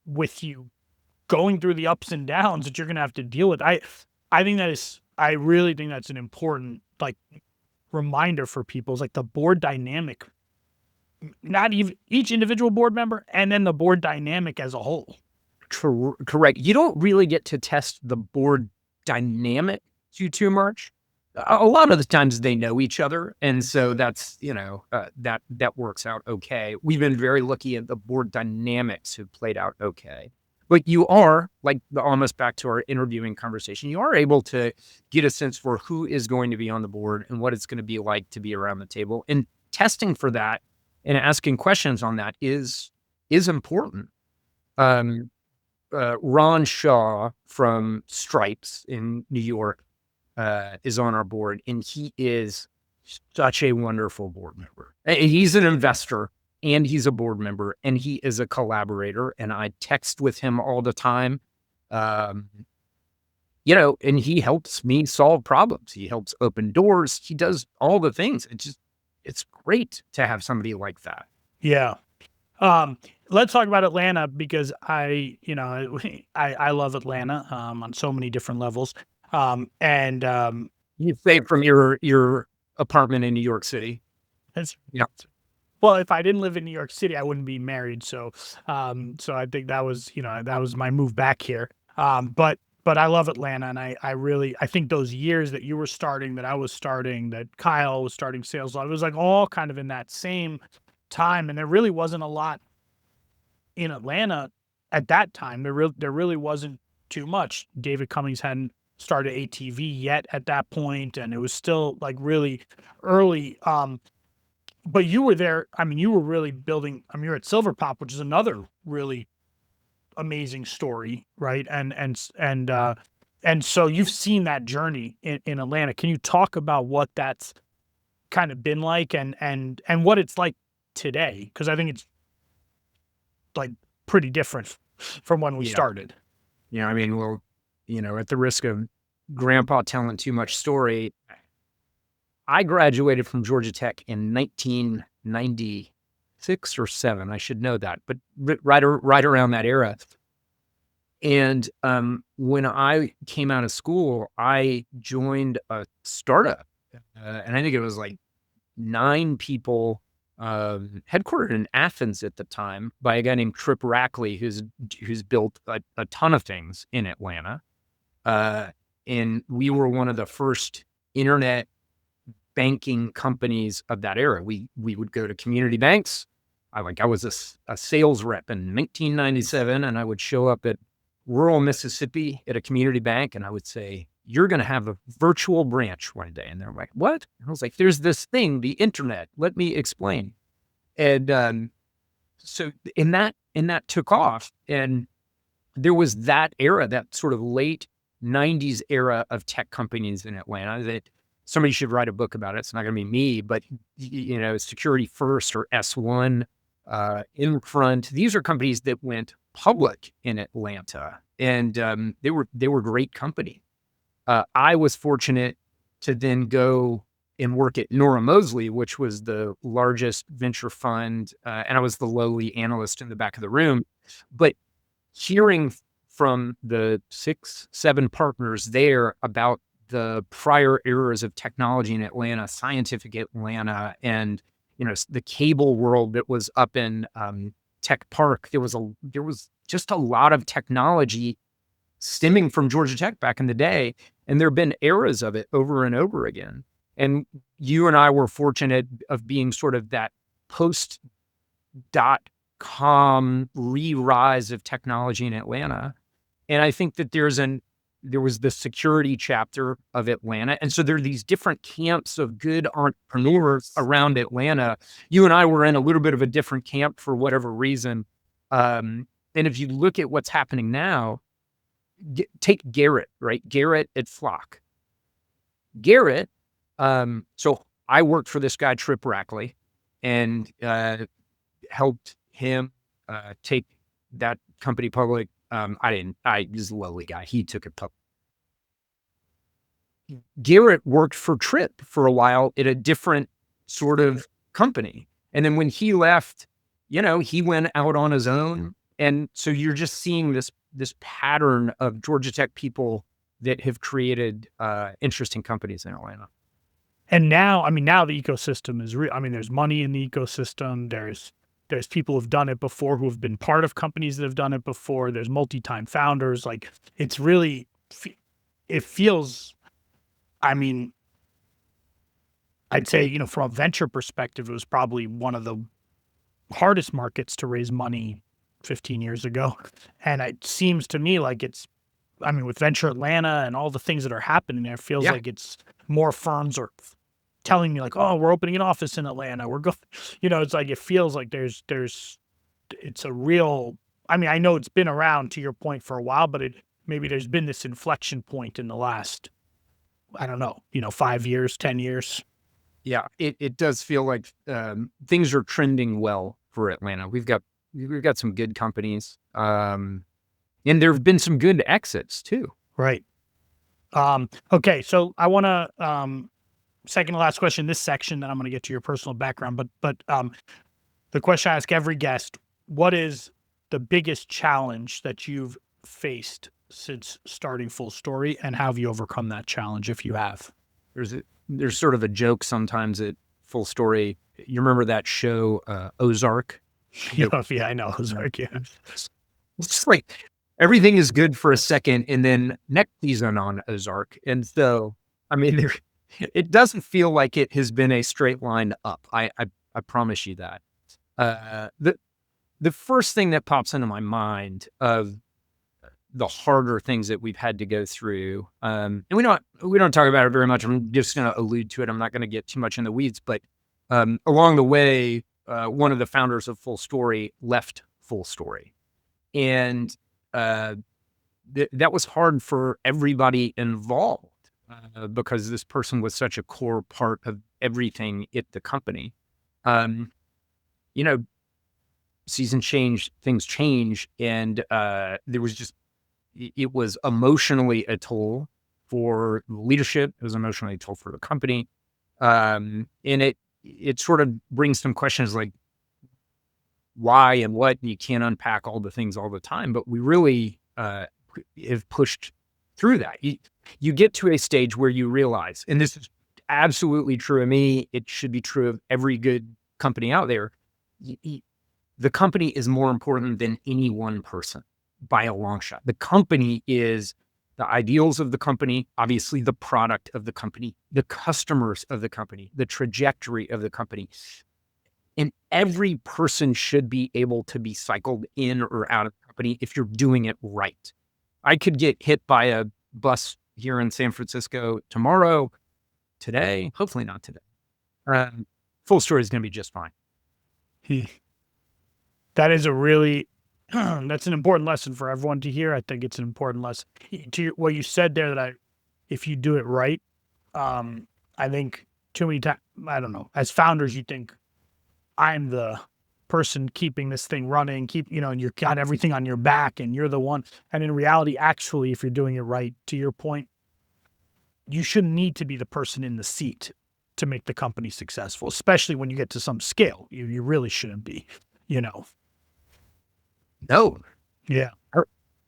with you, going through the ups and downs that you're going to have to deal with. I really think that's an important, like, reminder for people. Is like the board dynamic, not even each individual board member, and then the board dynamic as a whole. Correct. You don't really get to test the board dynamic too much. A lot of the times they know each other. And so that's, that works out okay. We've been very lucky at the board dynamics have played out okay. But you are, like, almost back to our interviewing conversation, you are able to get a sense for who is going to be on the board and what it's going to be like to be around the table. And testing for that and asking questions on that is important. Ron Shaw from Stripes in New York is on our board, and he is such a wonderful board member. He's an investor, and he's a board member, and he is a collaborator, and I text with him all the time. And he helps me solve problems. He helps open doors. He does all the things. It's great to have somebody like that. Yeah. Let's talk about Atlanta, because I love Atlanta on so many different levels. You say from your apartment in New York City. Yeah. Well, if I didn't live in New York City, I wouldn't be married. So I think that was my move back here. But I love Atlanta, and I think those years that you were starting, that I was starting, that Kyle was starting Sales Law, it was like all kind of in that same time, and there really wasn't a lot in Atlanta at that time. There really wasn't too much. David Cummings hadn't started ATV yet at that point, and it was still like really early. But you were there. I mean, you were really building. I mean, you're at Silver Pop, which is another really amazing story, right? And so you've seen that journey in Atlanta. Can you talk about what that's kind of been like, and what it's like today? Because I think it's like pretty different from when we started. Yeah, I mean, well, at the risk of grandpa telling too much story, I graduated from Georgia Tech in 1996 or 7. I should know that, but right around that era. And when I came out of school, I joined a startup, and I think it was like 9 people, headquartered in Athens at the time by a guy named Trip Rackley, who's built a ton of things in Atlanta. Uh, and we were one of the first internet banking companies of that era. We would go to community banks. I was a sales rep in 1997, and I would show up at rural Mississippi at a community bank, and I would say, "You're going to have a virtual branch one day." And they're like, "What?" And I was like, "There's this thing, the internet. Let me explain." And so and that took off, and there was that era, that sort of late 90s era of tech companies in Atlanta that somebody should write a book about it. It's not going to be me, but Security First or S1, In Front. These are companies that went public in Atlanta, and they were great company. I was fortunate to then go and work at Nora Mosley, which was the largest venture fund, and I was the lowly analyst in the back of the room. But hearing from the 6, 7 partners there about the prior eras of technology in Atlanta, scientific Atlanta, and the cable world that was up in Tech Park, there was just a lot of technology stemming from Georgia Tech back in the day, and there have been eras of it over and over again. And you and I were fortunate of being sort of that post .com re-rise of technology in Atlanta. And I think that there was the security chapter of Atlanta. And so there are these different camps of good entrepreneurs around Atlanta. You and I were in a little bit of a different camp for whatever reason. And if you look at what's happening now, take Garrett, right? Garrett at Flock. Garrett, so I worked for this guy, Trip Rackley, and helped him take that company public. I didn't. I was a lowly guy. He took it public. Garrett worked for Trip for a while at a different sort of company. And then when he left, he went out on his own. And so you're just seeing this pattern of Georgia Tech people that have created interesting companies in Atlanta. And now, now the ecosystem is real. There's money in the ecosystem. There's people who've done it before, who have been part of companies that have done it before. There's multi-time founders. Like, it's really, it feels, I'd say, from a venture perspective, it was probably one of the hardest markets to raise money 15 years ago. And it seems to me like with Venture Atlanta and all the things that are happening there, it feels like it's more firms are telling me like, "Oh, we're opening an office in Atlanta. We're going," it's like, it feels like it's a real, I know it's been around, to your point, for a while, but maybe there's been this inflection point in the last, I don't know, 5 years, 10 years. Yeah, it does feel like things are trending well for Atlanta. We've got some good companies, and there have been some good exits too. Right. Okay, so I want to second to last question in this section, then I'm going to get to your personal background. But the question I ask every guest: what is the biggest challenge that you've faced since starting Fullstory, and how have you overcome that challenge, if you have? There's sort of a joke sometimes at Fullstory. You remember that show Ozark? Yeah, I know Ozark. Yeah, it's just like everything is good for a second, and then next season on Ozark, and so it doesn't feel like it has been a straight line up. I promise you that. The first thing that pops into my mind of the harder things that we've had to go through, and we don't talk about it very much. I'm just going to allude to it. I'm not going to get too much in the weeds, but along the way, one of the founders of Fullstory left Fullstory, and that was hard for everybody involved. Because this person was such a core part of everything at the company. Season change, things change, and there was just, it was emotionally a toll for leadership. It was emotionally a toll for the company. And it sort of brings some questions like why and what, and you can't unpack all the things all the time, but we really have pushed through that. You get to a stage where you realize, and this is absolutely true of me, it should be true of every good company out there. The company is more important than any one person by a long shot. The company is the ideals of the company, obviously the product of the company, the customers of the company, the trajectory of the company. And every person should be able to be cycled in or out of the company if you're doing it right. I could get hit by a bus here in San Francisco tomorrow, today, hopefully not today. Fullstory is going to be just fine. That is a really, that's an important lesson for everyone to hear. I think it's an important lesson. To what you said there, that if you do it right, I think too many times, I don't know, as founders, you think I'm the person keeping this thing running, and you've got everything on your back and you're the one. And in reality, actually, if you're doing it right, to your point, you shouldn't need to be the person in the seat to make the company successful, especially when you get to some scale. You really shouldn't be, No. Yeah.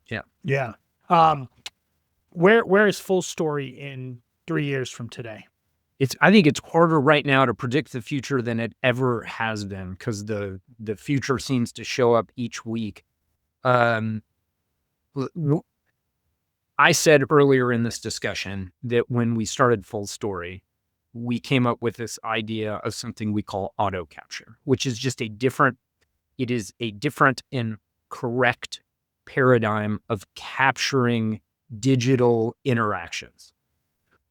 Yeah. Yeah. Where is Fullstory in 3 years from today? I think it's harder right now to predict the future than it ever has been, because the future seems to show up each week. I said earlier in this discussion that when we started Fullstory, we came up with this idea of something we call auto capture, which is just a different and correct paradigm of capturing digital interactions.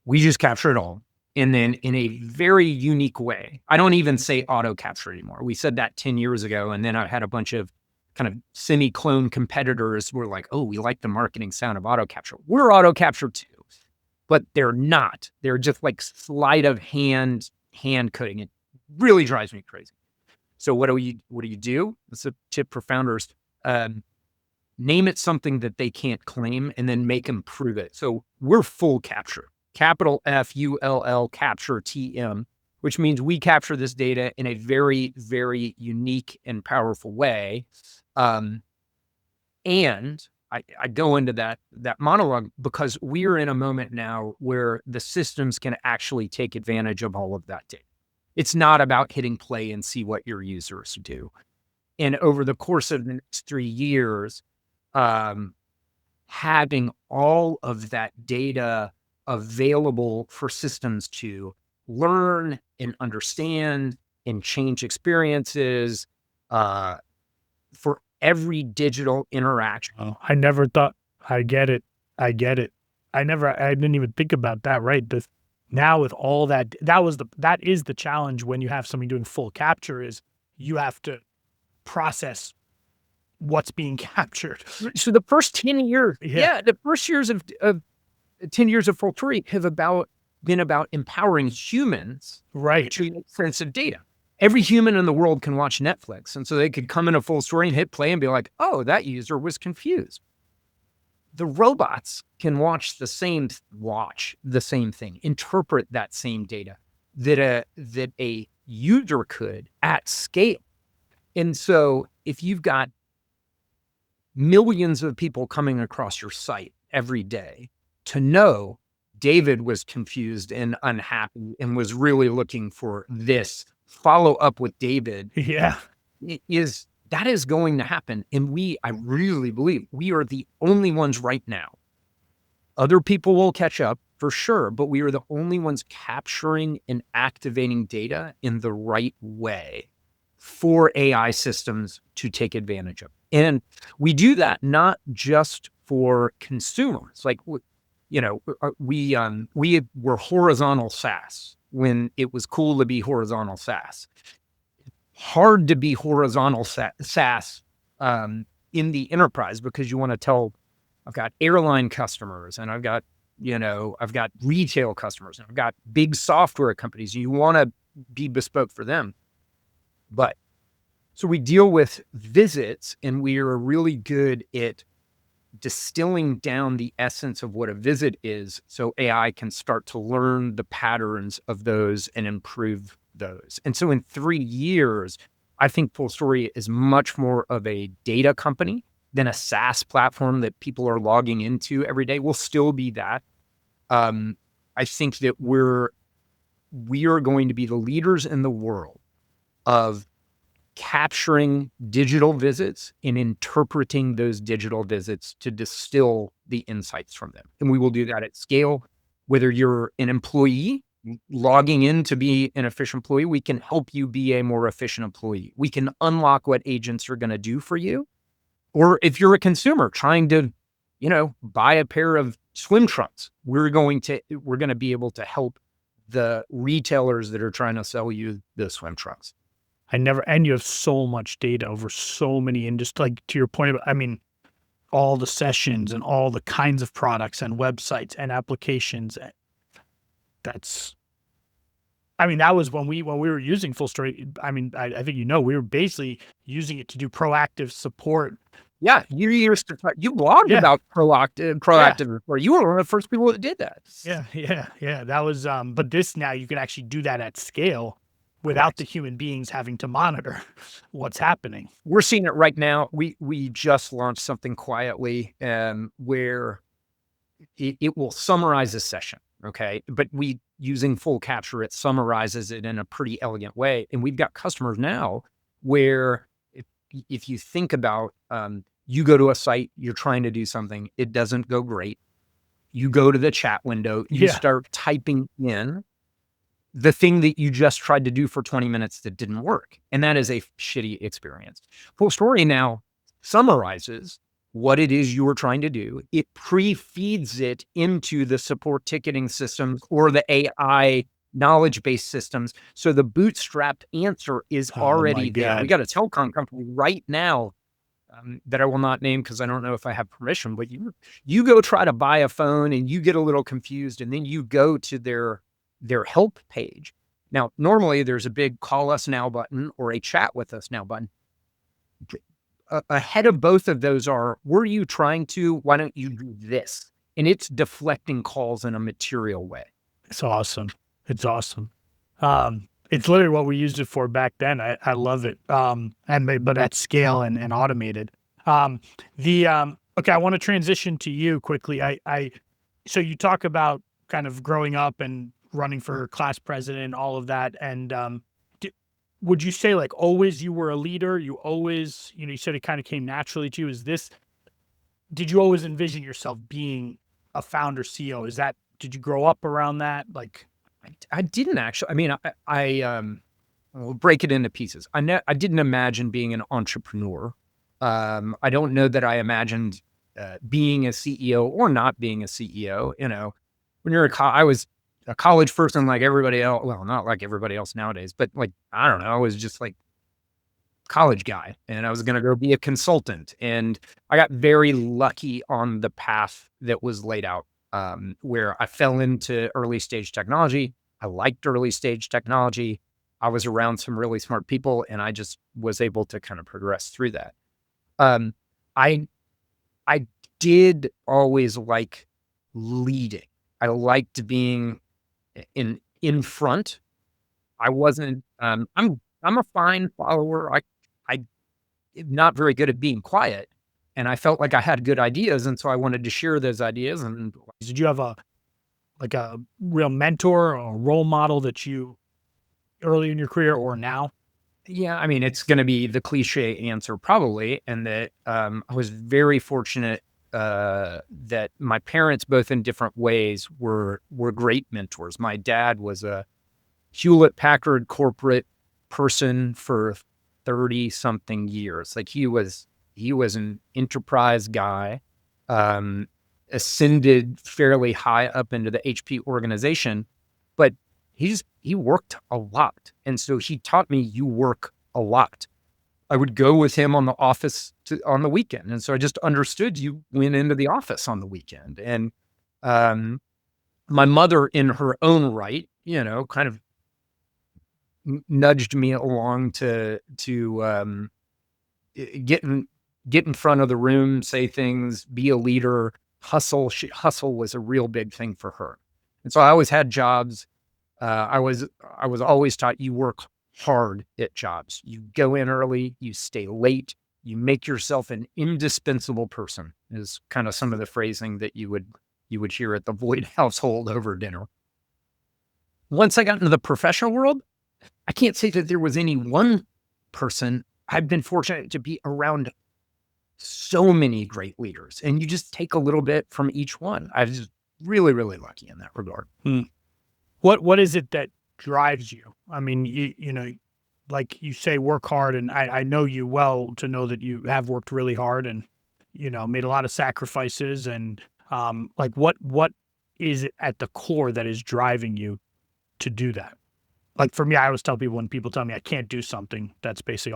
We just capture it all. And then in a very unique way. I don't even say auto capture anymore. We said that 10 years ago. And then I had a bunch of kind of semi-clone competitors who were like, oh, we like the marketing sound of auto capture. We're auto capture too, but they're not. They're just like sleight of hand coding. It really drives me crazy. So what do you do? It's a tip for founders. Name it something that they can't claim and then make them prove it. So we're full capture. Capital FULL capture TM, which means we capture this data in a very, very unique and powerful way. And I go into that monologue because we're in a moment now where the systems can actually take advantage of all of that data. It's not about hitting play and see what your users do. And over the course of the next 3 years, having all of that data available for systems to learn and understand and change experiences for every digital interaction. Oh, I never thought. I get it. I didn't even think about that. Right. Now with all that, that is the challenge when you have somebody doing full capture, is you have to process what's being captured. So the first 10 years, the first years of 10 years of Fullstory have been about empowering humans, right, to make sense of data. Every human in the world can watch Netflix, and so they could come in a Fullstory and hit play and be like, "Oh, that user was confused." The robots can watch the same thing, interpret that same data that a user could at scale. And so, if you've got millions of people coming across your site every day, to know David was confused and unhappy and was really looking for this, follow up with David. Yeah. That is going to happen. And I really believe we are the only ones right now. Other people will catch up for sure, but we are the only ones capturing and activating data in the right way for AI systems to take advantage of. And we do that not just for consumers. Like, we were horizontal SaaS when it was cool to be horizontal SaaS. Hard to be horizontal SaaS in the enterprise, because you want to tell, I've got airline customers and I've got retail customers and I've got big software companies. You want to be bespoke for them. But so we deal with visits, and we are really good at distilling down the essence of what a visit is, so AI can start to learn the patterns of those and improve those. And so in 3 years, I think Fullstory is much more of a data company than a SaaS platform that people are logging into every day. We'll still be that. I think that we are going to be the leaders in the world of capturing digital visits and interpreting those digital visits to distill the insights from them. And we will do that at scale. Whether you're an employee logging in to be an efficient employee, we can help you be a more efficient employee. We can unlock what agents are going to do for you. Or if you're a consumer trying to, buy a pair of swim trunks, we're going to be able to help the retailers that are trying to sell you the swim trunks. And you have so much data over so many industries, like to your point about, all the sessions and all the kinds of products and websites and applications. That was when we were using Fullstory. I think, we were basically using it to do proactive support. Yeah, you blogged about proactive support. You were one of the first people that did that. Yeah. That was, but this now you can actually do that at scale without the human beings having to monitor what's happening. We're seeing it right now. We just launched something quietly where it will summarize a session, okay? But using full capture, it summarizes it in a pretty elegant way. And we've got customers now where if you think about, you go to a site, you're trying to do something, it doesn't go great. You go to the chat window, you start typing in the thing that you just tried to do for 20 minutes that didn't work. And that is a shitty experience. Fullstory now summarizes what it is you were trying to do. It pre-feeds it into the support ticketing systems or the AI knowledge-based systems. So the bootstrapped answer is already there. We got a telecom company right now that I will not name because I don't know if I have permission, but you go try to buy a phone and you get a little confused and then you go to their help page. Now, normally there's a big call us now button or a chat with us now button. Ahead of both of those were you trying to, why don't you do this? And it's deflecting calls in a material way. It's awesome. It's awesome. It's literally what we used it for back then. I love it. But at scale and automated. Okay, I want to transition to you quickly. So you talk about kind of growing up and running for class president, all of that. And would you say like always you were a leader? You always, you said it kind of came naturally to you. Did you always envision yourself being a founder CEO? Did you grow up around that? Like, I didn't actually. We'll break it into pieces. I didn't imagine being an entrepreneur. I don't know that I imagined being a CEO or not being a CEO. When you're I was a college person like everybody else. Well, not like everybody else nowadays, but like, I don't know. I was just like college guy and I was going to go be a consultant. And I got very lucky on the path that was laid out, where I fell into early stage technology. I liked early stage technology. I was around some really smart people and I just was able to kind of progress through that. I did always like leading. I liked being in front. I wasn't, I'm a fine follower. I'm not very good at being quiet. And I felt like I had good ideas. And so I wanted to share those ideas. And did you have a real mentor or a role model that you early in your career or now? Yeah, it's going to be the cliche answer probably. And that I was very fortunate that my parents, both in different ways, were great mentors. My dad was a Hewlett-Packard corporate person for 30 something years. Like he was an enterprise guy, ascended fairly high up into the HP organization, but he worked a lot. And so he taught me you work a lot. I would go with him on the office on the weekend. And so I just understood you went into the office on the weekend. And my mother in her own right, kind of nudged me along to get in front of the room, say things, be a leader, hustle. Hustle was a real big thing for her. And so I always had jobs. I was always taught you work hard at jobs. You go in early, you stay late, you make yourself an indispensable person is kind of some of the phrasing that you would hear at the Voigt household over dinner. Once I got into the professional world, I can't say that there was any one person. I've been fortunate to be around so many great leaders, and you just take a little bit from each one. I was really, really lucky in that regard. What is it that drives you? I mean, you know, like you say, work hard, and I know you well to know that you have worked really hard and, you know, made a lot of sacrifices. And like, what is it at the core that is driving you to do that? Like for me, I always tell people when people tell me I can't do something, that's basically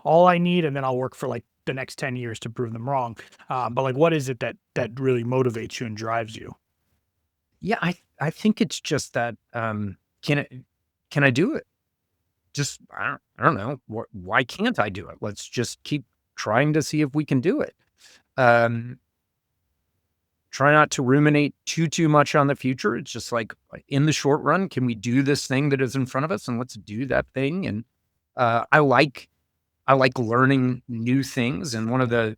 all I need, and then I'll work for like the next 10 years to prove them wrong. But like, what is it that really motivates you and drives you? Yeah, I think it's just that can I do it? Just I don't know. Why can't I do it? Let's just keep trying to see if we can do it. Um, Try not to ruminate too much on the future. It's just like in the short run, can we do this thing that is in front of us, and let's do that thing. And I like learning new things. And one of the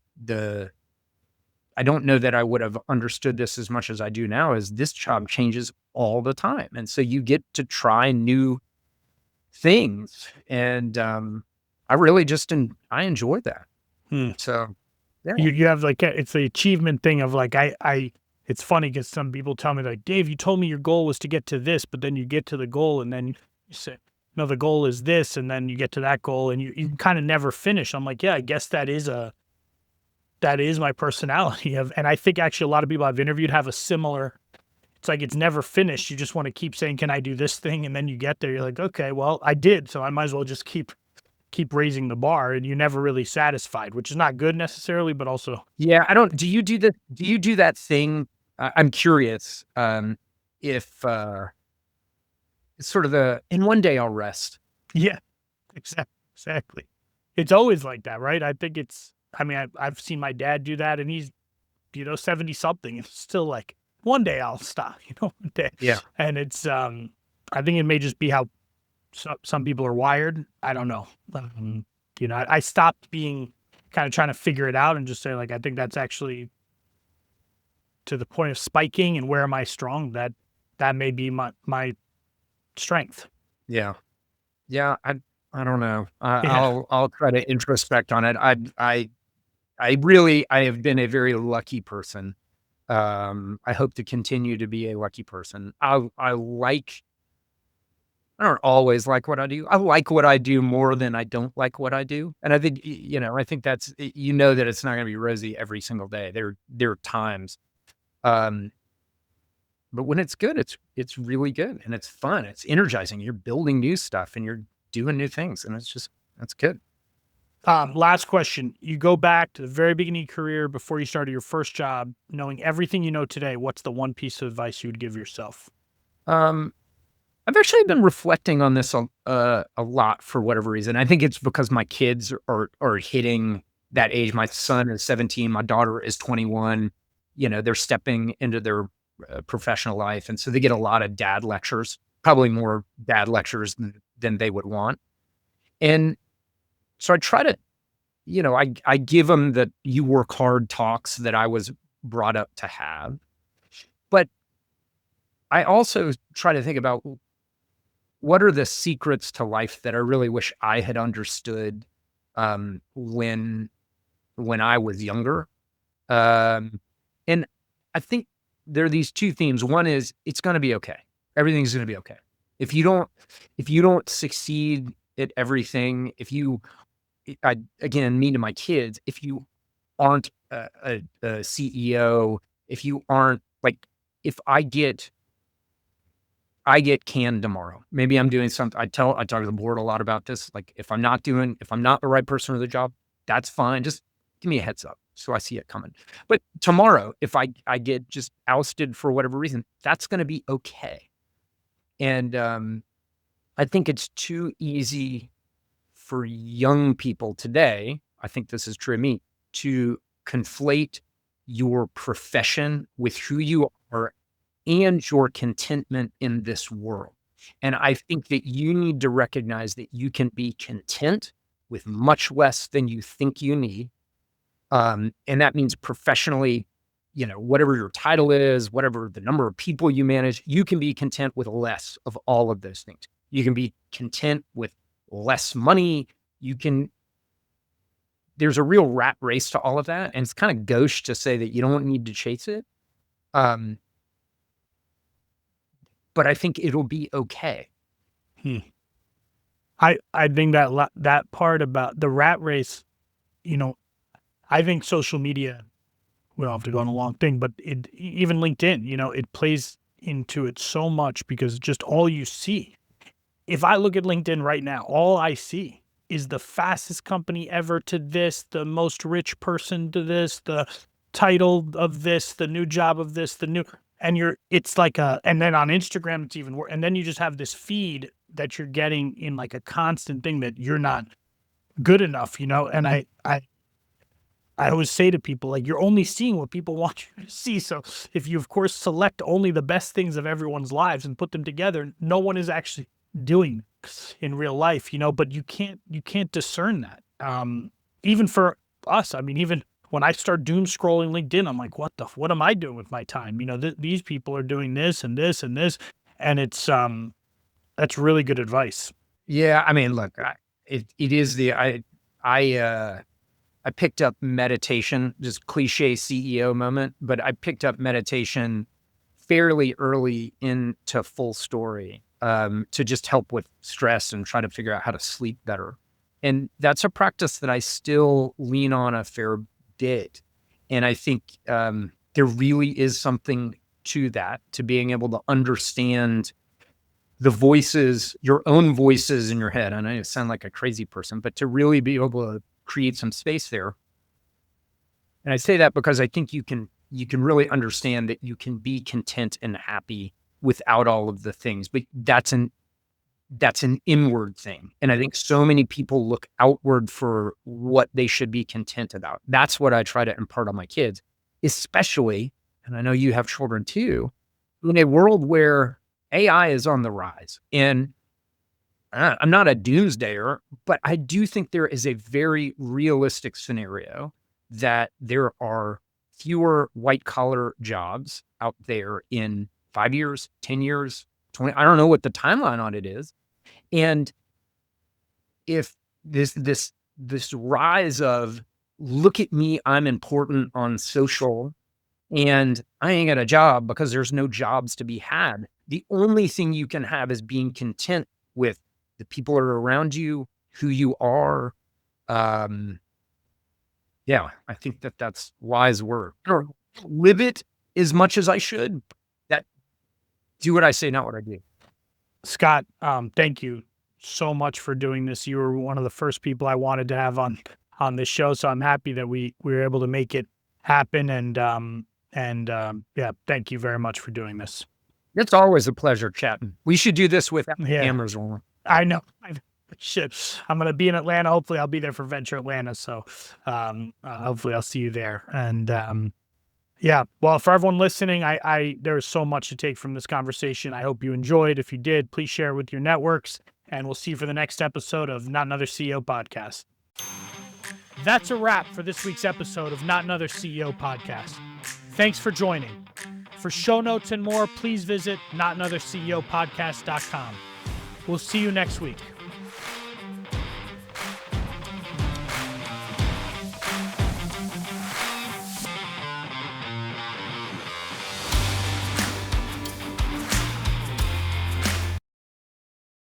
I don't know that I would have understood this as much as I do now is this job changes all the time, and so you get to try new things. And I really just I enjoy that. Hmm. So yeah. You have like it's the achievement thing of like I it's funny because some people tell me like, Dave, you told me your goal was to get to this, but then you get to the goal and then you say, no, the goal is this, and then you get to that goal and you kind of never finish. I'm like, yeah, I guess that is my personality of, and I think actually a lot of people I've interviewed have a similar. It's like it's never finished. You just want to keep saying, can I do this thing? And then you get there, you're like, okay, well, I did, so I might as well just keep raising the bar, and you're never really satisfied, which is not good necessarily, but also Yeah, I don't. Do you do that thing? I'm curious. If it's sort of in one day I'll rest. yeah, exactly. It's always like that, right? I think it's. I mean, I've seen my dad do that, and he's 70 something, and still like one day I'll stop, one day. Yeah. And it's I think it may just be how some people are wired. I don't know. I stopped being kind of trying to figure it out and just say like, I think that's actually to the point of spiking and where am I strong? That may be my strength. Yeah. Yeah. I don't know. Yeah. I'll try to introspect on it. I have been a very lucky person. I hope to continue to be a lucky person. I don't always like what I do. I like what I do more than I don't like what I do. And I think, I think that's, that it's not going to be rosy every single day. There are times, but when it's good, it's really good and it's fun. It's energizing. You're building new stuff and you're doing new things. And that's good. Last question. You go back to the very beginning of your career before you started your first job, knowing everything you know today. What's the one piece of advice you would give yourself? I've actually been reflecting on this a lot for whatever reason. I think it's because my kids are hitting that age. My son is 17. My daughter is 21. They're stepping into their professional life. And so they get a lot of dad lectures, probably more dad lectures than they would want. And so I try to, I give them the you work hard talks that I was brought up to have. But I also try to think about what are the secrets to life that I really wish I had understood when I was younger. And I think there are these two themes. One is it's going to be okay. Everything's going to be okay. If you don't succeed at everything, again, me to my kids, if you aren't a CEO, if you aren't like, if I get canned tomorrow, maybe I'm doing something. I talk to the board a lot about this. Like if I'm not the right person for the job, that's fine. Just give me a heads up so I see it coming. But tomorrow, if I get just ousted for whatever reason, that's going to be okay. And I think it's too easy for young people today, I think this is true of me, to conflate your profession with who you are and your contentment in this world. And I think that you need to recognize that you can be content with much less than you think you need. And that means professionally, whatever your title is, whatever the number of people you manage, you can be content with less of all of those things. You can be content with less money. There's a real rat race to all of that. And it's kind of gauche to say that you don't need to chase it. But I think it'll be okay. I think that part about the rat race, I think social media, we don't have to go on a long thing, but even LinkedIn, it plays into it so much because just all you see. If I look at LinkedIn right now, all I see is the fastest company ever to this, the most rich person to this, the title of this, the new job of this, and then on Instagram, it's even worse. And then you just have this feed that you're getting in like a constant thing that you're not good enough, and I always say to people, like, you're only seeing what people want you to see. So if you, of course, select only the best things of everyone's lives and put them together, no one is actually doing in real life, but you can't discern that. Even for us, I mean, even when I start doom scrolling LinkedIn, I'm like, what am I doing with my time? These people are doing this and this and this, and it's that's really good advice. Yeah, I mean, look, I picked up meditation, just cliche CEO moment, but I picked up meditation fairly early into Fullstory to just help with stress and try to figure out how to sleep better. And that's a practice that I still lean on a fair bit. And I think there really is something to that, to being able to understand the voices, your own voices in your head. I know you sound like a crazy person, but to really be able to create some space there. And I say that because I think you can really understand that you can be content and happy without all of the things, but that's an inward thing. And I think so many people look outward for what they should be content about. That's what I try to impart on my kids, especially, and I know you have children too, in a world where AI is on the rise. And I'm not a doomsdayer, but I do think there is a very realistic scenario that there are fewer white collar jobs out there in 5 years, 10 years, 20. I don't know what the timeline on it is. And if this rise of, look at me, I'm important on social, and I ain't got a job because there's no jobs to be had. The only thing you can have is being content with the people that are around you, who you are. Yeah, I think that's wise word. Or live it as much as I should. That do what I say, not what I do. Scott, thank you so much for doing this. You were one of the first people I wanted to have on this show, so I'm happy that we were able to make it happen. And yeah, thank you very much for doing this. It's always a pleasure chatting. We should do this with cameras rolling. I know. Shit. I'm going to be in Atlanta. Hopefully I'll be there for Venture Atlanta. So hopefully I'll see you there. And yeah, well, for everyone listening, there's so much to take from this conversation. I hope you enjoyed. If you did, please share it with your networks, and we'll see you for the next episode of Not Another CEO Podcast. That's a wrap for this week's episode of Not Another CEO Podcast. Thanks for joining. For show notes and more, please visit notanotherceopodcast.com. We'll see you next week.